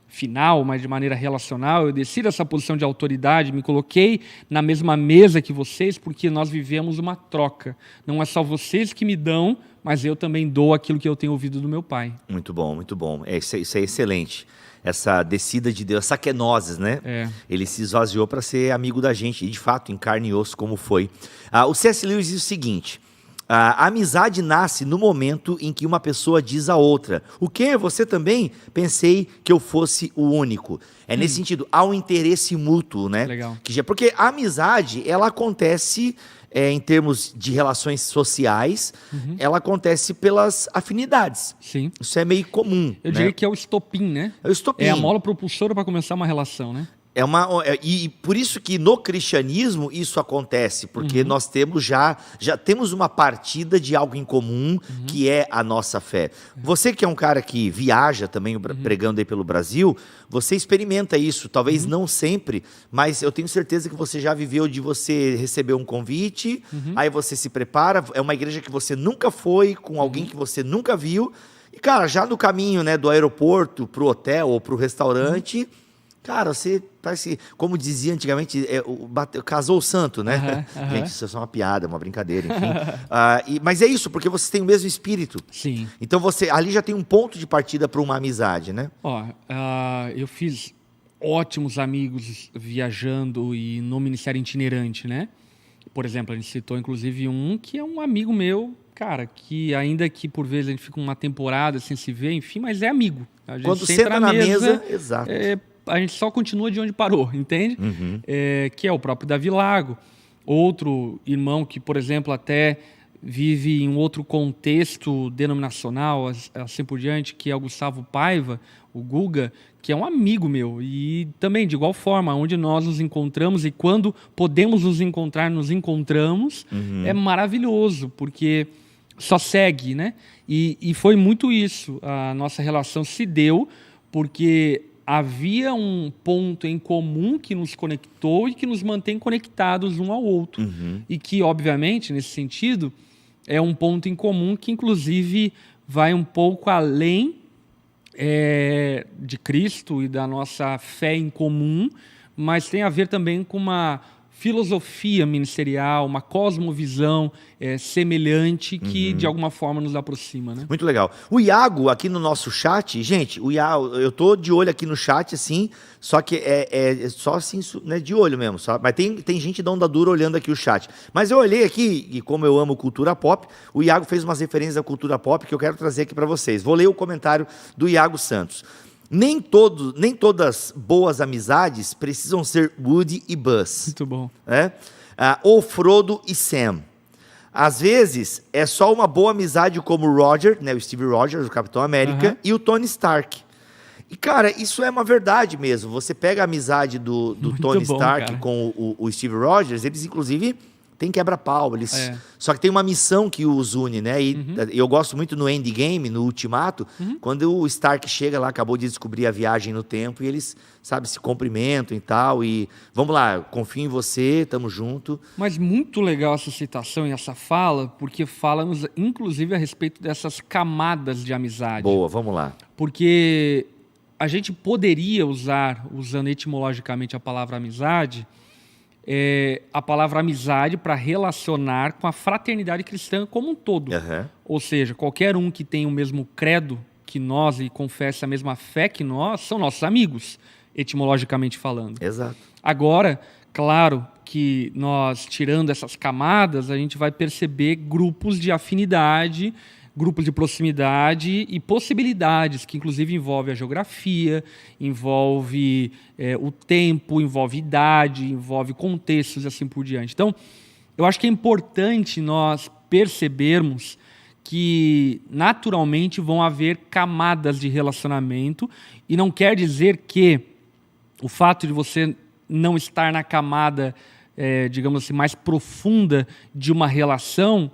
final, mas de maneira relacional, eu desci dessa posição de autoridade, me coloquei na mesma mesa que vocês, porque nós vivemos uma troca. Não é só vocês que me dão, mas eu também dou aquilo que eu tenho ouvido do meu Pai. Muito bom, muito bom. Isso é excelente. Essa descida de Deus, essa kenosis, né? Ele se esvaziou para ser amigo da gente, e de fato, em carne e osso, como foi. O C.S. Lewis diz o seguinte, a amizade nasce no momento em que uma pessoa diz a outra, o quê? Você também? Pensei que eu fosse o único. Nesse sentido, há um interesse mútuo, né? Legal. Porque a amizade, ela acontece... em termos de relações sociais, ela acontece pelas afinidades. Sim. Isso é meio comum. Eu diria que é o estopim, né? É o estopim. É a mola propulsora para começar uma relação, né? E por isso que no cristianismo isso acontece, porque nós temos já temos uma partida de algo em comum, que é a nossa fé. Você que é um cara que viaja também pregando aí pelo Brasil, você experimenta isso, talvez não sempre, mas eu tenho certeza que você já viveu de você receber um convite, aí você se prepara, é uma igreja que você nunca foi, com alguém que você nunca viu, e cara, já no caminho, né, do aeroporto pro hotel ou pro restaurante... Cara, você parece, como dizia antigamente, casou o santo, né? Gente, isso é só uma piada, uma brincadeira, enfim. Mas é isso, porque vocês têm o mesmo espírito. Sim. Então você ali já tem um ponto de partida para uma amizade, né? Eu fiz ótimos amigos viajando e no ministério itinerante, né? Por exemplo, a gente citou inclusive um que é um amigo meu, cara, que ainda que por vezes a gente fica uma temporada sem se ver, enfim, mas é amigo. A gente quando senta na mesa, exato. A gente só continua de onde parou, entende? Que é o próprio Davi Lago. Outro irmão que, por exemplo, até vive em um outro contexto denominacional, assim por diante, que é o Gustavo Paiva, o Guga, que é um amigo meu. E também, de igual forma, onde nós nos encontramos e quando podemos nos encontramos, é maravilhoso, porque só segue, né? E foi muito isso. A nossa relação se deu porque havia um ponto em comum que nos conectou e que nos mantém conectados um ao outro. E que, obviamente, nesse sentido, é um ponto em comum que, inclusive, vai um pouco além de Cristo e da nossa fé em comum, mas tem a ver também com uma filosofia ministerial, uma cosmovisão semelhante que, de alguma forma, nos aproxima, né? Muito legal. O Iago, aqui no nosso chat, gente, o Iago, eu tô de olho aqui no chat, assim, só que é só assim, né, de olho mesmo, só, mas tem gente da onda dura olhando aqui o chat. Mas eu olhei aqui, e como eu amo cultura pop, o Iago fez umas referências à cultura pop que eu quero trazer aqui para vocês. Vou ler o comentário do Iago Santos. Nem todas boas amizades precisam ser Woody e Buzz. Muito bom. Ou Frodo e Sam. Às vezes, é só uma boa amizade como o Roger, né, o Steve Rogers, o Capitão América, e o Tony Stark. E, cara, isso é uma verdade mesmo. Você pega a amizade do Tony Stark, cara, com o Steve Rogers, eles, inclusive, têm quebra-pau. Só que tem uma missão que os une, né? E eu gosto muito no Endgame, no Ultimato, quando o Stark chega lá, acabou de descobrir a viagem no tempo, e eles, sabe, se cumprimentam e tal, e vamos lá, confio em você, tamo junto. Mas muito legal essa citação e essa fala, porque fala-nos, inclusive, a respeito dessas camadas de amizade. Boa, vamos lá. Porque a gente poderia usar, usando etimologicamente a palavra amizade, a palavra amizade para relacionar com a fraternidade cristã como um todo. Ou seja, qualquer um que tem o mesmo credo que nós e confessa a mesma fé que nós, são nossos amigos, etimologicamente falando. Exato. Agora, claro que nós, tirando essas camadas, a gente vai perceber grupos de afinidade, grupos de proximidade e possibilidades, que inclusive envolve a geografia, envolve o tempo, envolve idade, envolve contextos e assim por diante. Então, eu acho que é importante nós percebermos que naturalmente vão haver camadas de relacionamento, e não quer dizer que o fato de você não estar na camada, digamos assim, mais profunda de uma relação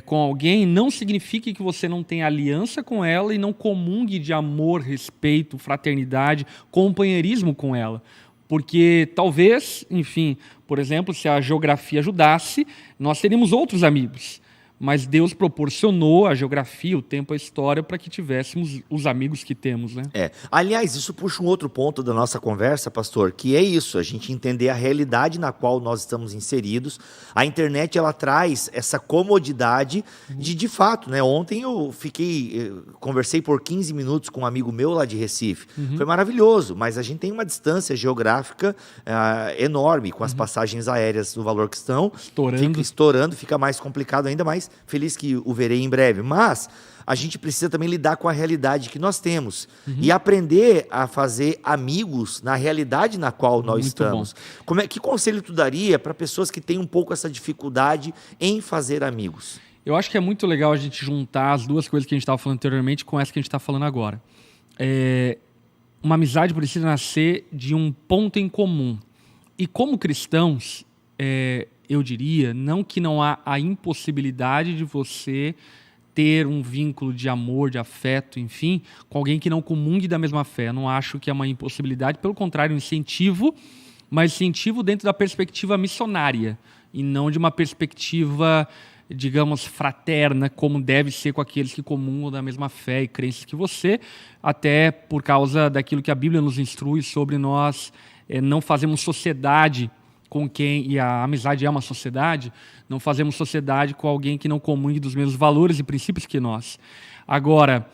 com alguém, não significa que você não tenha aliança com ela e não comungue de amor, respeito, fraternidade, companheirismo com ela. Porque talvez, enfim, por exemplo, se a geografia ajudasse, nós teríamos outros amigos. Mas Deus proporcionou a geografia, o tempo, a história, para que tivéssemos os amigos que temos, né? Aliás, isso puxa um outro ponto da nossa conversa, pastor, que é isso, a gente entender a realidade na qual nós estamos inseridos. A internet, ela traz essa comodidade de fato, né? Ontem eu conversei por 15 minutos com um amigo meu lá de Recife. Foi maravilhoso, mas a gente tem uma distância geográfica enorme, com as passagens aéreas do valor que estão. Estourando, fica mais complicado ainda mais. Feliz que o verei em breve, mas a gente precisa também lidar com a realidade que nós temos e aprender a fazer amigos na realidade na qual nós estamos. Que conselho tu daria para pessoas que têm um pouco essa dificuldade em fazer amigos? Eu acho que é muito legal a gente juntar as duas coisas que a gente estava falando anteriormente com essa que a gente está falando agora. Uma amizade precisa nascer de um ponto em comum. E como cristãos, eu diria, não que não há a impossibilidade de você ter um vínculo de amor, de afeto, enfim, com alguém que não comungue da mesma fé. Eu não acho que é uma impossibilidade, pelo contrário, um incentivo, mas incentivo dentro da perspectiva missionária e não de uma perspectiva, digamos, fraterna, como deve ser com aqueles que comungam da mesma fé e crenças que você, até por causa daquilo que a Bíblia nos instrui sobre nós não fazermos sociedade com quem, e a amizade é uma sociedade, não fazemos sociedade com alguém que não comungue dos mesmos valores e princípios que nós. Agora,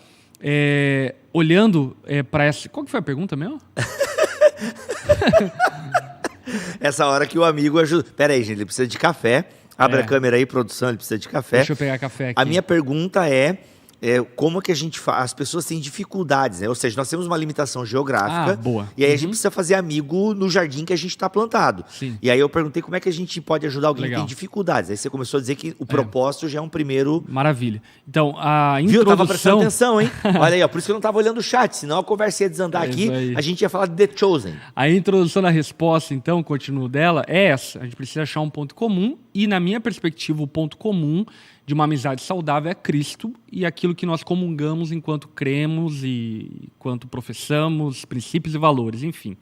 olhando para essa... Qual que foi a pergunta mesmo? Essa hora que o amigo ajuda... Pera aí, gente, ele precisa de café. Abre a câmera aí, produção, ele precisa de café. Deixa eu pegar café aqui. A minha pergunta como que a gente faz? As pessoas têm dificuldades, né? Ou seja, nós temos uma limitação geográfica. Boa. E aí a gente precisa fazer amigo no jardim que a gente está plantado. Sim. E aí eu perguntei como é que a gente pode ajudar alguém que tem dificuldades. Aí você começou a dizer que o propósito já é um primeiro... Maravilha. Então, a introdução... Viu? Eu tava prestando atenção, hein? Olha aí, ó, por isso que eu não estava olhando o chat, senão a conversa ia desandar aqui, a gente ia falar de The Chosen. A introdução da resposta, então, continuo dela, é essa. A gente precisa achar um ponto comum e, na minha perspectiva, o ponto comum de uma amizade saudável é Cristo e aquilo que nós comungamos enquanto cremos e enquanto professamos, princípios e valores, enfim.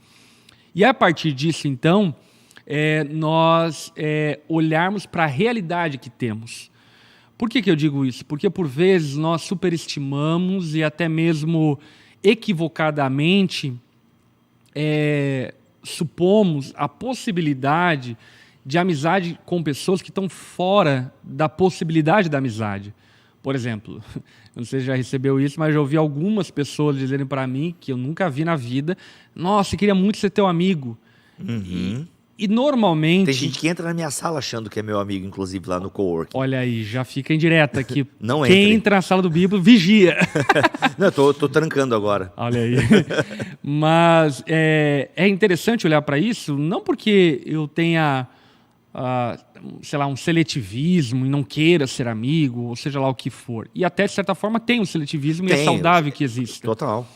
E a partir disso, então, nós olharmos para a realidade que temos. Por que eu digo isso? Porque, por vezes, nós superestimamos e até mesmo equivocadamente supomos a possibilidade de amizade com pessoas que estão fora da possibilidade da amizade. Por exemplo, não sei se já recebeu isso, mas já ouvi algumas pessoas dizerem para mim, que eu nunca vi na vida, nossa, eu queria muito ser teu amigo. Uhum. E normalmente... Tem gente que entra na minha sala achando que é meu amigo, inclusive lá no coworking. Olha aí, já fica em direta aqui. Não Quem entre. entra na sala do Bíblia, vigia. Não, eu tô trancando agora. Olha aí. Mas é interessante olhar para isso, não porque eu tenha... sei lá, um seletivismo e não queira ser amigo, ou seja lá o que for. E até, de certa forma, tem um seletivismo e é saudável que exista. Total.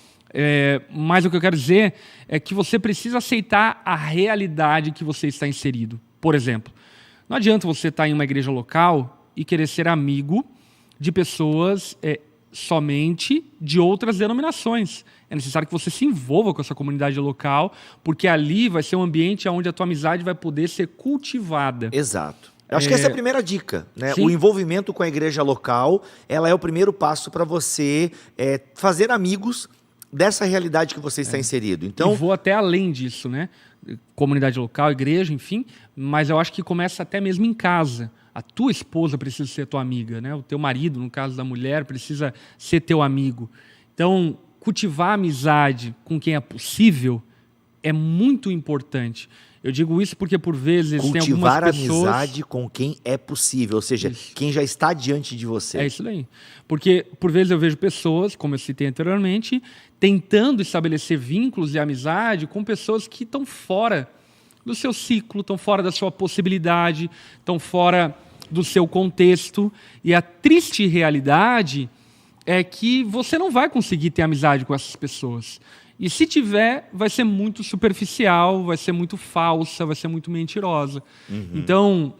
Mas o que eu quero dizer é que você precisa aceitar a realidade que você está inserido. Por exemplo, não adianta você estar em uma igreja local e querer ser amigo de pessoas somente de outras denominações. É necessário que você se envolva com essa comunidade local, porque ali vai ser um ambiente onde a tua amizade vai poder ser cultivada. Exato. Eu acho que essa é a primeira dica, né? Sim. O envolvimento com a igreja local, ela é o primeiro passo para você fazer amigos dessa realidade que você está inserido. Então, E vou até além disso, né? Comunidade local, igreja, enfim, mas eu acho que começa até mesmo em casa. A tua esposa precisa ser tua amiga, né? O teu marido, no caso da mulher, precisa ser teu amigo. Então, cultivar amizade com quem é possível é muito importante. Eu digo isso porque, por vezes, tem algumas pessoas... Cultivar amizade com quem é possível, ou seja, quem já está diante de você. É isso daí. Porque, por vezes, eu vejo pessoas, como eu citei anteriormente, tentando estabelecer vínculos de amizade com pessoas que estão fora do seu ciclo, estão fora da sua possibilidade, estão fora do seu contexto. E a triste realidade é que você não vai conseguir ter amizade com essas pessoas. E se tiver, vai ser muito superficial, vai ser muito falsa, vai ser muito mentirosa. Uhum. Então,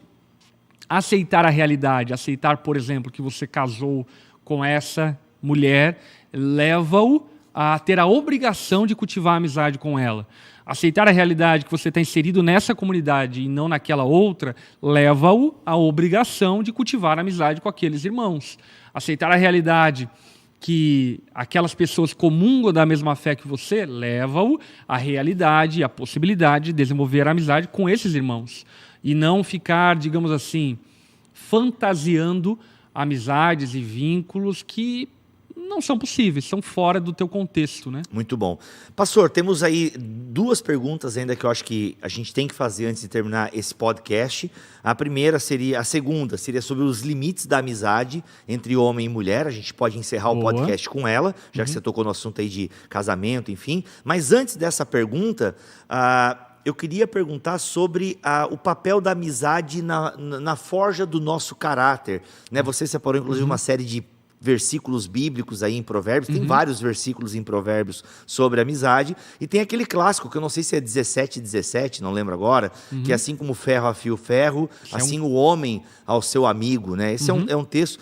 aceitar a realidade, aceitar, por exemplo, que você casou com essa mulher, leva-o a ter a obrigação de cultivar a amizade com ela. Aceitar a realidade que você está inserido nessa comunidade e não naquela outra, leva-o à obrigação de cultivar a amizade com aqueles irmãos. Aceitar a realidade que aquelas pessoas comungam da mesma fé que você, leva-o à realidade, à possibilidade de desenvolver a amizade com esses irmãos. E não ficar, digamos assim, fantasiando amizades e vínculos que não são possíveis, são fora do teu contexto, né? Muito bom. Pastor, temos aí duas perguntas ainda que eu acho que a gente tem que fazer antes de terminar esse podcast. A segunda seria sobre os limites da amizade entre homem e mulher. A gente pode encerrar o podcast com ela, já que você tocou no assunto aí de casamento, enfim. Mas antes dessa pergunta, eu queria perguntar sobre o papel da amizade na forja do nosso caráter, né? Você separou, inclusive, uma série de versículos bíblicos aí em Provérbios, tem vários versículos em Provérbios sobre amizade, e tem aquele clássico, que eu não sei se é 17:17, não lembro agora, que assim como o ferro afia o ferro, assim o homem ao seu amigo, né? Esse é um texto.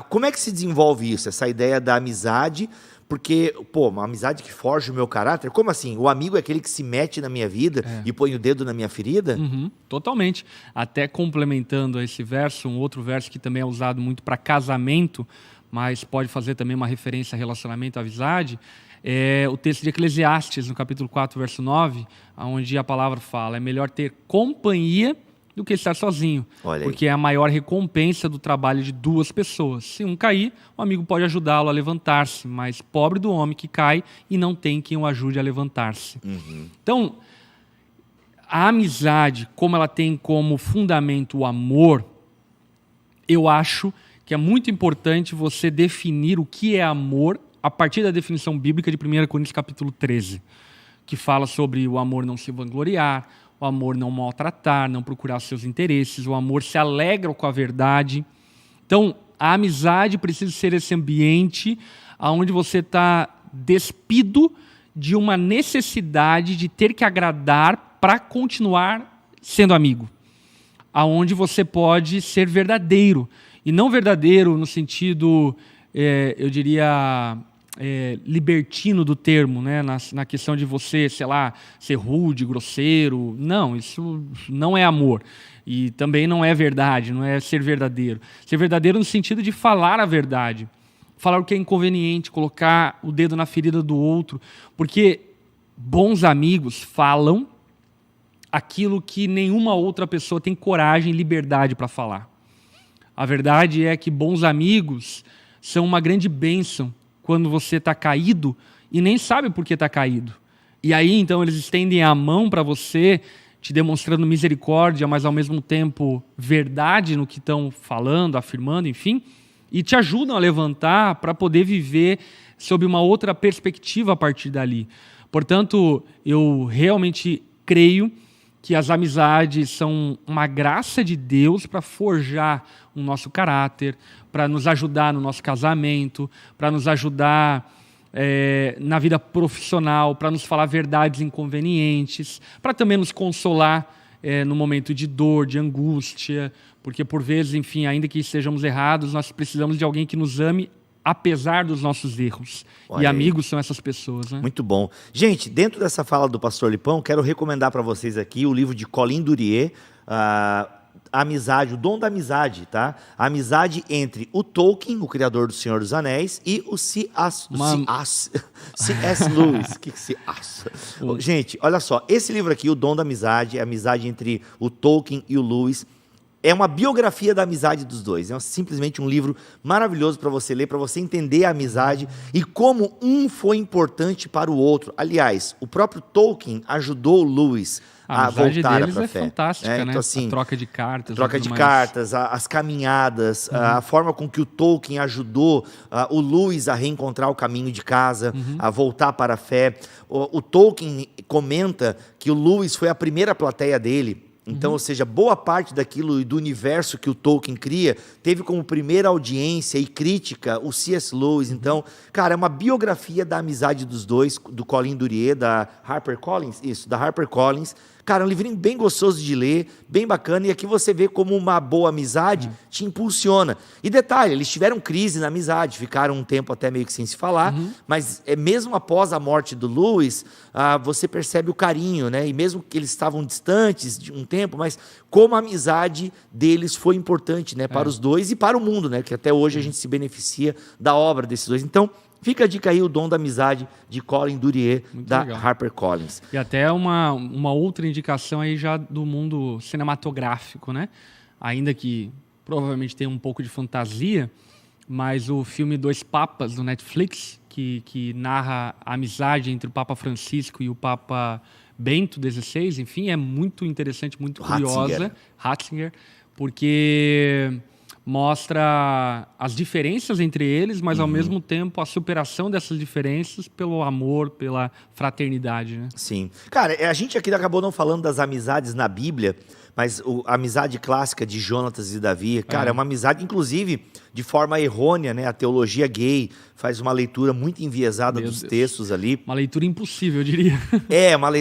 Como é que se desenvolve isso, essa ideia da amizade? Porque, uma amizade que forja o meu caráter, como assim? O amigo é aquele que se mete na minha vida e põe o dedo na minha ferida? Totalmente. Até complementando esse verso, um outro verso que também é usado muito para casamento, mas pode fazer também uma referência a relacionamento, à amizade, é o texto de Eclesiastes, no capítulo 4, verso 9, onde a palavra fala, é melhor ter companhia do que estar sozinho, porque é a maior recompensa do trabalho de duas pessoas. Se um cair, o amigo pode ajudá-lo a levantar-se, mas pobre do homem que cai e não tem quem o ajude a levantar-se. Então, a amizade, como ela tem como fundamento o amor, eu acho que é muito importante você definir o que é amor a partir da definição bíblica de 1 Coríntios capítulo 13, que fala sobre o amor não se vangloriar, o amor não maltratar, não procurar seus interesses, o amor se alegra com a verdade. Então, a amizade precisa ser esse ambiente onde você está despido de uma necessidade de ter que agradar para continuar sendo amigo. aonde você pode ser verdadeiro. E não verdadeiro no sentido, eu diria, libertino do termo, né? Na questão de você, sei lá, ser rude, grosseiro. Não, isso não é amor. E também não é verdade, não é ser verdadeiro. Ser verdadeiro no sentido de falar a verdade. Falar o que é inconveniente, colocar o dedo na ferida do outro. Porque bons amigos falam aquilo que nenhuma outra pessoa tem coragem e liberdade para falar. A verdade é que bons amigos são uma grande bênção quando você está caído e nem sabe por que está caído. E aí, então, eles estendem a mão para você, te demonstrando misericórdia, mas ao mesmo tempo verdade no que estão falando, afirmando, enfim, e te ajudam a levantar para poder viver sob uma outra perspectiva a partir dali. Portanto, eu realmente creio que as amizades são uma graça de Deus para forjar o nosso caráter, para nos ajudar no nosso casamento, para nos ajudar na vida profissional, para nos falar verdades inconvenientes, para também nos consolar no momento de dor, de angústia, porque por vezes, enfim, ainda que estejamos errados, nós precisamos de alguém que nos ame apesar dos nossos erros. Olha e aí. amigos são essas pessoas, né? Muito bom. Gente, dentro dessa fala do Pastor Lipão, quero recomendar para vocês aqui o livro de Colin Duryea, Amizade, o Dom da Amizade, tá? A amizade entre o Tolkien, o criador do Senhor dos Anéis, e o C.S. Lewis. O que C.S.? Gente, olha só, esse livro aqui, o Dom da Amizade, a amizade entre o Tolkien e o Lewis, é uma biografia da amizade dos dois. É simplesmente um livro maravilhoso para você ler, para você entender a amizade e como um foi importante para o outro. Aliás, o próprio Tolkien ajudou o Lewis a voltar para a fé. Fantástica, né? Então, assim, a troca de cartas. As caminhadas, a forma com que o Tolkien ajudou o Lewis a reencontrar o caminho de casa, a voltar para a fé. O Tolkien comenta que o Lewis foi a primeira plateia dele. Então, ou seja, boa parte daquilo do universo que o Tolkien cria teve como primeira audiência e crítica o C.S. Lewis. Então, cara, é uma biografia da amizade dos dois, do Colin Duryea, da HarperCollins. Isso, da HarperCollins. Cara, é um livrinho bem gostoso de ler, bem bacana, e aqui você vê como uma boa amizade te impulsiona. E detalhe, eles tiveram crise na amizade, ficaram um tempo até meio que sem se falar, mas mesmo após a morte do Lewis, você percebe o carinho, né? E mesmo que eles estavam distantes de um tempo, mas como a amizade deles foi importante, né? Para os dois e para o mundo, né? Que até hoje a gente se beneficia da obra desses dois. Então, fica a dica aí, o Dom da Amizade, de Colin Duryea, da HarperCollins. E até uma outra indicação aí já do mundo cinematográfico, né? Ainda que provavelmente tenha um pouco de fantasia, mas o filme Dois Papas, do Netflix, que narra a amizade entre o Papa Francisco e o Papa Bento XVI, enfim, é muito interessante, muito curiosa. Ratzinger, porque mostra as diferenças entre eles, mas ao mesmo tempo a superação dessas diferenças pelo amor, pela fraternidade, né? Sim. Cara, a gente aqui acabou não falando das amizades na Bíblia, mas a amizade clássica de Jonatas e Davi, cara, é uma amizade, inclusive, de forma errônea, né? A teologia gay faz uma leitura muito enviesada dos textos ali. Uma leitura impossível, eu diria.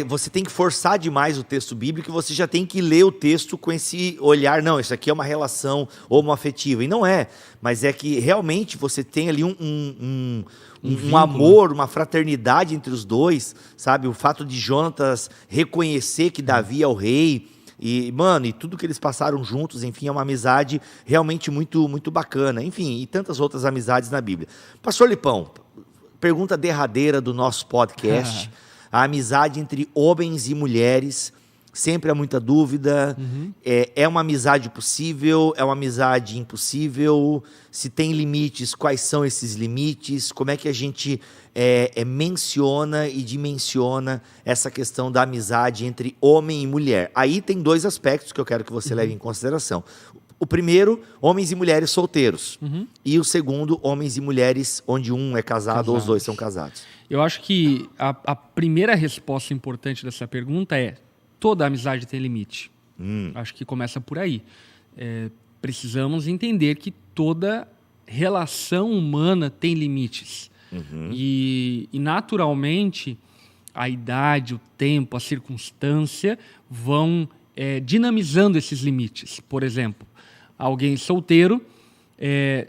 Você tem que forçar demais o texto bíblico e você já tem que ler o texto com esse olhar, não, isso aqui é uma relação homoafetiva. E não é, mas é que realmente você tem ali um amor, uma fraternidade entre os dois, sabe? O fato de Jonatas reconhecer que Davi é o rei. E, mano, e tudo que eles passaram juntos, enfim, é uma amizade realmente muito, muito bacana. Enfim, e tantas outras amizades na Bíblia. Pastor Lipão, pergunta derradeira do nosso podcast. A amizade entre homens e mulheres, sempre há muita dúvida. É uma amizade possível? É uma amizade impossível? Se tem limites, quais são esses limites? Como é que a gente menciona e dimensiona essa questão da amizade entre homem e mulher? Aí tem dois aspectos que eu quero que você leve em consideração. O primeiro, homens e mulheres solteiros. E o segundo, homens e mulheres onde um é casado ou os dois são casados. Eu acho que a primeira resposta importante dessa pergunta é: toda amizade tem limite. Acho que começa por aí. Precisamos entender que toda relação humana tem limites. E naturalmente, a idade, o tempo, a circunstância vão dinamizando esses limites. Por exemplo, alguém solteiro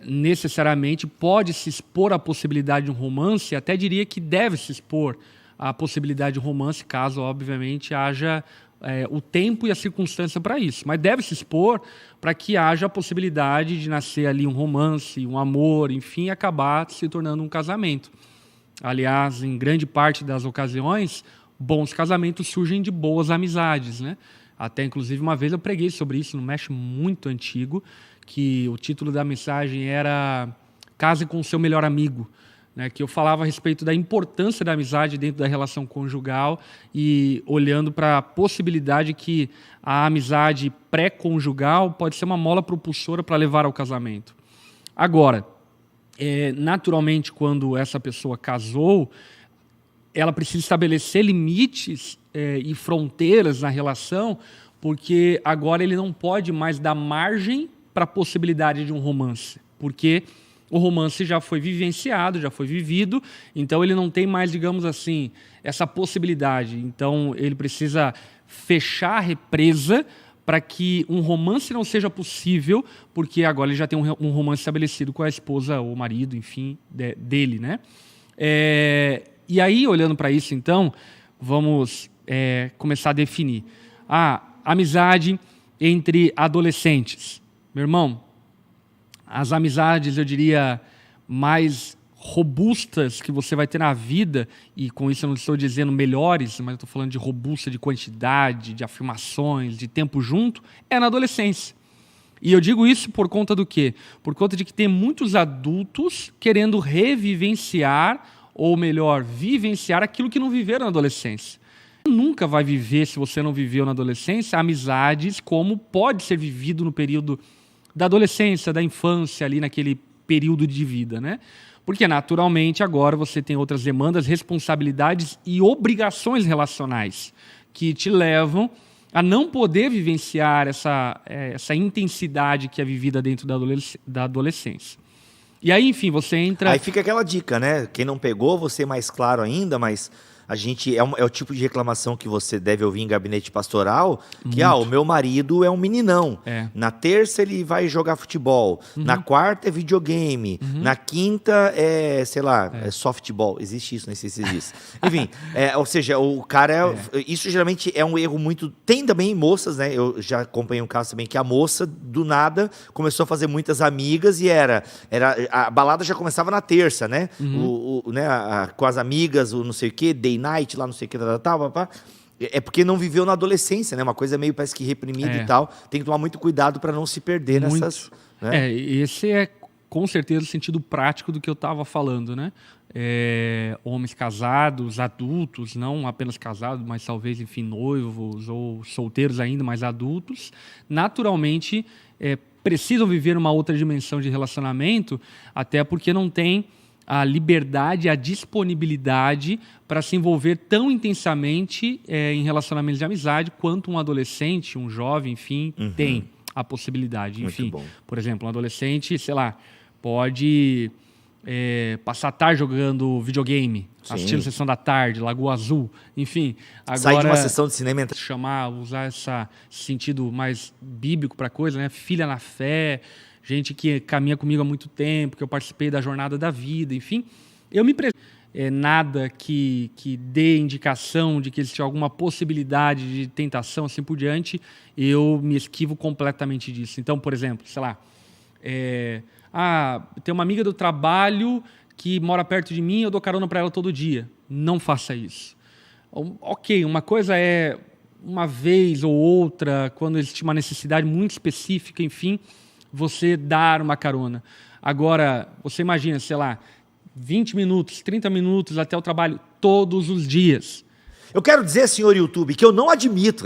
necessariamente pode se expor à possibilidade de um romance, até diria que deve se expor à possibilidade de um romance, caso, obviamente, haja o tempo e a circunstância para isso. Mas deve se expor para que haja a possibilidade de nascer ali um romance, um amor, enfim, e acabar se tornando um casamento. Aliás, em grande parte das ocasiões, bons casamentos surgem de boas amizades, né? Até, inclusive, uma vez eu preguei sobre isso num Mesh muito antigo, que o título da mensagem era Case com o seu melhor amigo, né? Que eu falava a respeito da importância da amizade dentro da relação conjugal e olhando para a possibilidade que a amizade pré-conjugal pode ser uma mola propulsora para levar ao casamento. Agora, naturalmente, quando essa pessoa casou, ela precisa estabelecer limites e fronteiras na relação, porque agora ele não pode mais dar margem para a possibilidade de um romance, porque o romance já foi vivenciado, já foi vivido, então ele não tem mais, digamos assim, essa possibilidade. Então ele precisa fechar a represa para que um romance não seja possível, porque agora ele já tem um romance estabelecido com a esposa ou o marido, enfim, dele, né? E aí, olhando para isso, então, vamos começar a definir. Amizade entre adolescentes. Meu irmão, as amizades, eu diria, mais robustas que você vai ter na vida, e com isso eu não estou dizendo melhores, mas eu estou falando de robusta, de quantidade, de afirmações, de tempo junto, é na adolescência. E eu digo isso por conta do quê? Por conta de que tem muitos adultos querendo revivenciar, ou melhor, vivenciar aquilo que não viveram na adolescência. Você nunca vai viver, se você não viveu na adolescência, amizades como pode ser vivido no período da adolescência, da infância, ali naquele período de vida, né? Porque, naturalmente, agora você tem outras demandas, responsabilidades e obrigações relacionais que te levam a não poder vivenciar essa intensidade que é vivida dentro da adolescência. E aí, enfim, você entra... Aí fica aquela dica, né? Quem não pegou, você mais claro ainda, mas... A gente é o tipo de reclamação que você deve ouvir em gabinete pastoral, que o meu marido é um meninão. Na terça ele vai jogar futebol, na quarta é videogame, na quinta é, sei lá, é softball. Existe isso, nem sei se existe. Enfim, ou seja, o cara isso geralmente é um erro muito... Tem também moças, né? Eu já acompanhei um caso também que a moça, do nada, começou a fazer muitas amigas e a balada já começava na terça, né? Com as amigas, o não sei o quê, day night, lá não sei o que, tal. É porque não viveu na adolescência, né? Uma coisa meio, parece que reprimida e tal. Tem que tomar muito cuidado para não se perder nessas... Né? Esse é, com certeza, o sentido prático do que eu estava falando, né? Homens casados, adultos, não apenas casados, mas talvez, enfim, noivos ou solteiros ainda, mas adultos, naturalmente precisam viver uma outra dimensão de relacionamento, até porque não tem a liberdade, a disponibilidade para se envolver tão intensamente em relacionamentos de amizade quanto um adolescente, um jovem, enfim, tem a possibilidade. Enfim, por exemplo, um adolescente, sei lá, pode passar a tarde jogando videogame, assistindo Sessão da Tarde, Lagoa Azul, enfim. Agora, sair de uma sessão de cinema... usar esse sentido mais bíblico para a coisa, né? Filha na fé... Gente que caminha comigo há muito tempo, que eu participei da jornada da vida, enfim. Eu me nada que dê indicação de que existe alguma possibilidade de tentação, assim por diante, eu me esquivo completamente disso. Então, por exemplo, sei lá, tem uma amiga do trabalho que mora perto de mim, eu dou carona para ela todo dia. Não faça isso. Ok, uma coisa é uma vez ou outra, quando existe uma necessidade muito específica, enfim... você dar uma carona. Agora, você imagina, sei lá, 20 minutos, 30 minutos até o trabalho, todos os dias. Eu quero dizer, senhor YouTube, que eu não admito,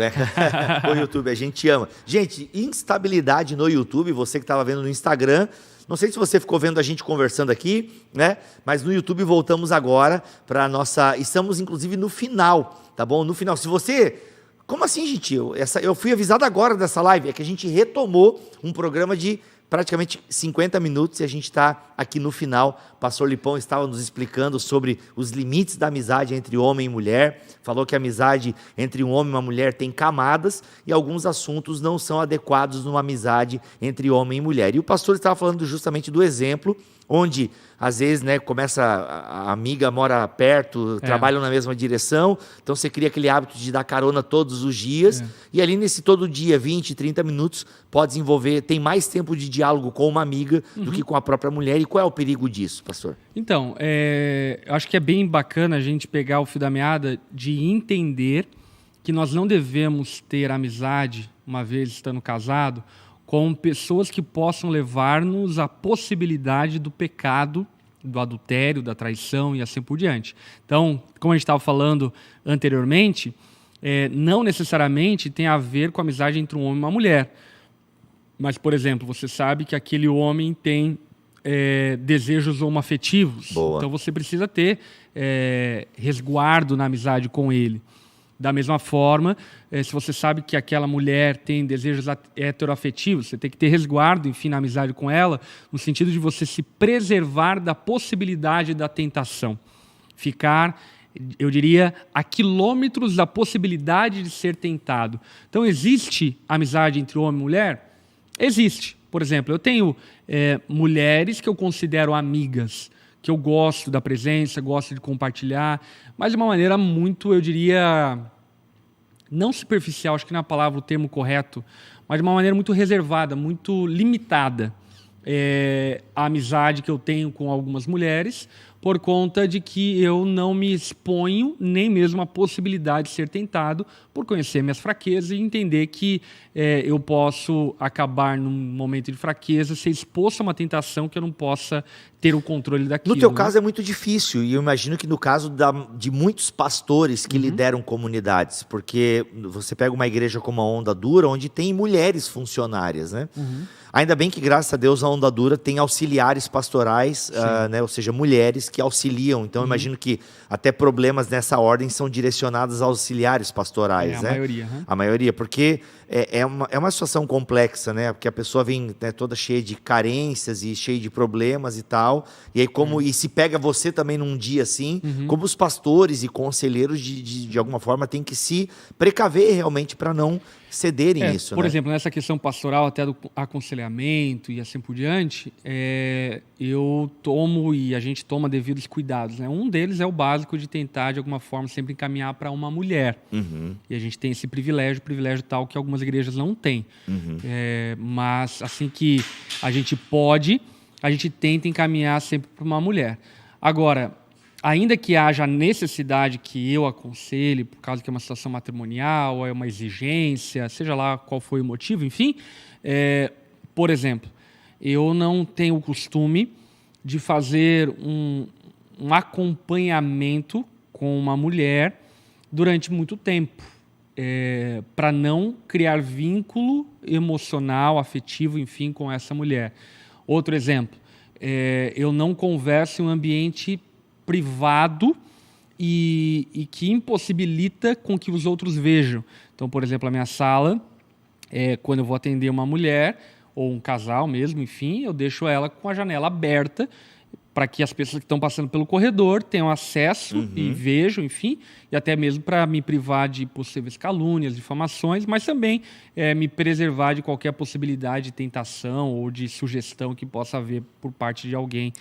o YouTube, a gente ama. Gente, instabilidade no YouTube, você que estava vendo no Instagram, não sei se você ficou vendo a gente conversando aqui, né? Mas no YouTube voltamos agora para a nossa... Estamos, inclusive, no final, tá bom? No final, se você... Como assim, gente? Eu fui avisado agora dessa live. É que a gente retomou um programa de praticamente 50 minutos e a gente está aqui no final. O pastor Lipão estava nos explicando sobre os limites da amizade entre homem e mulher. Falou que a amizade entre um homem e uma mulher tem camadas e alguns assuntos não são adequados numa amizade entre homem e mulher. E o pastor estava falando justamente do exemplo onde, às vezes, né, a amiga mora perto, trabalham na mesma direção, então você cria aquele hábito de dar carona todos os dias, e ali nesse todo dia, 20, 30 minutos, pode desenvolver, tem mais tempo de diálogo com uma amiga do que com a própria mulher. E qual é o perigo disso, pastor? Então, acho que é bem bacana a gente pegar o fio da meada de entender que nós não devemos ter amizade, uma vez estando casado, com pessoas que possam levar-nos à possibilidade do pecado, do adultério, da traição e assim por diante. Então, como a gente estava falando anteriormente, não necessariamente tem a ver com a amizade entre um homem e uma mulher. Mas, por exemplo, você sabe que aquele homem tem desejos homoafetivos. Boa. Então, você precisa ter resguardo na amizade com ele. Da mesma forma, se você sabe que aquela mulher tem desejos heteroafetivos, você tem que ter resguardo, enfim, na amizade com ela, no sentido de você se preservar da possibilidade da tentação. Ficar, eu diria, a quilômetros da possibilidade de ser tentado. Então, existe amizade entre homem e mulher? Existe. Por exemplo, eu tenho mulheres que eu considero amigas, que eu gosto da presença, gosto de compartilhar, mas de uma maneira muito, eu diria, não superficial, acho que não é a palavra, o termo correto, mas de uma maneira muito reservada, muito limitada. A amizade que eu tenho com algumas mulheres, por conta de que eu não me exponho nem mesmo à possibilidade de ser tentado, por conhecer minhas fraquezas e entender que eu posso acabar num momento de fraqueza, ser exposto a uma tentação que eu não possa ter o controle daquilo. No teu caso é muito difícil, e eu imagino que no caso de muitos pastores que lideram comunidades, porque você pega uma igreja como a Onda Dura, onde tem mulheres funcionárias, né? Ainda bem que, graças a Deus, a Onda Dura tem auxiliares pastorais, né? Ou seja, mulheres que auxiliam. Então, eu imagino que até problemas nessa ordem são direcionados aos auxiliares pastorais, né? Maioria. A maioria, porque é uma situação complexa, né? Porque a pessoa vem, né, toda cheia de carências e cheia de problemas e tal. E aí, e se pega você também num dia assim, como os pastores e conselheiros, de alguma forma, têm que se precaver realmente para não cederem isso, por né? exemplo, nessa questão pastoral, até do aconselhamento e assim por diante, eu tomo e a gente toma devidos cuidados, né? Um deles é o básico de tentar, de alguma forma, sempre encaminhar para uma mulher. E a gente tem esse privilégio tal que algumas igrejas não têm. Mas assim que a gente pode, a gente tenta encaminhar sempre para uma mulher. Agora, ainda que haja necessidade que eu aconselhe, por causa que é uma situação matrimonial, ou é uma exigência, seja lá qual foi o motivo, enfim, por exemplo, eu não tenho o costume de fazer um acompanhamento com uma mulher durante muito tempo, para não criar vínculo emocional, afetivo, enfim, com essa mulher. Outro exemplo, eu não converso em um ambiente privado e que impossibilita com que os outros vejam. Então, por exemplo, a minha sala, quando eu vou atender uma mulher ou um casal mesmo, enfim, eu deixo ela com a janela aberta para que as pessoas que estão passando pelo corredor tenham acesso e vejam, enfim, e até mesmo para me privar de possíveis calúnias, difamações, mas também me preservar de qualquer possibilidade de tentação ou de sugestão que possa haver por parte de alguém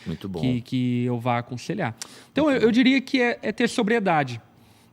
que eu vá aconselhar. Então, eu diria que é ter sobriedade.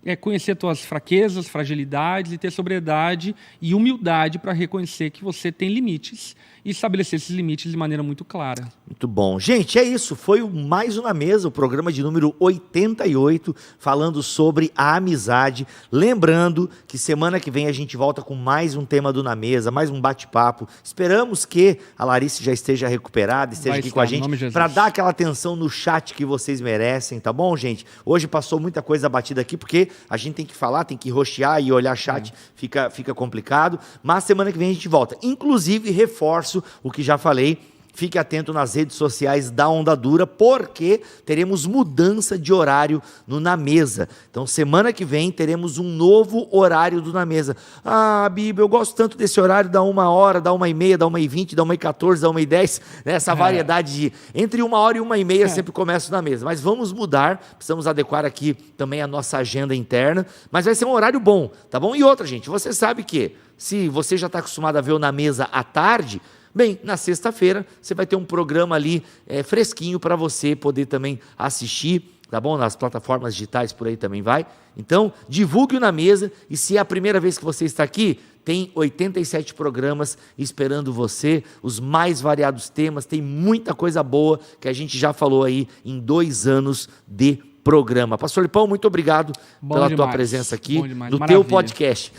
É conhecer tuas fraquezas, fragilidades e ter sobriedade e humildade para reconhecer que você tem limites e estabelecer esses limites de maneira muito clara. Muito bom. Gente, é isso. Foi o Mais Um na Mesa, o programa de número 88, falando sobre a amizade. Lembrando que semana que vem a gente volta com mais um tema do Na Mesa, mais um bate-papo. Esperamos que a Larissa já esteja recuperada, esteja aqui com a gente para dar aquela atenção no chat que vocês merecem, tá bom, gente? Hoje passou muita coisa batida aqui, porque a gente tem que falar, tem que rostear e olhar chat, fica complicado. Mas semana que vem a gente volta. Inclusive, reforço o que já falei, fique atento nas redes sociais da Onda Dura, porque teremos mudança de horário no Na Mesa. Então, semana que vem, teremos um novo horário do Na Mesa. Ah, Biba, eu gosto tanto desse horário da 1h, da 1h30, da 1h20, da 1h14, da 1h10, né? Essa variedade de... Entre 1h e 1h30 sempre começo Na Mesa. Mas vamos mudar, precisamos adequar aqui também a nossa agenda interna, mas vai ser um horário bom, tá bom? E outra, gente, você sabe que se você já está acostumado a ver o Na Mesa à tarde... Bem, na sexta-feira você vai ter um programa ali fresquinho para você poder também assistir, tá bom? Nas plataformas digitais por aí também vai. Então, divulgue o Na Mesa, e se é a primeira vez que você está aqui, tem 87 programas esperando você, os mais variados temas, tem muita coisa boa que a gente já falou aí em 2 anos de programa. Pastor Lipão, muito obrigado pela tua presença aqui no teu podcast.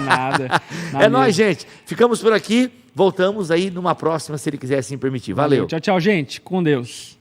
Nada. É nóis, gente. Ficamos por aqui. Voltamos aí numa próxima, se ele quiser assim permitir. Valeu. Tchau, tchau, gente. Com Deus.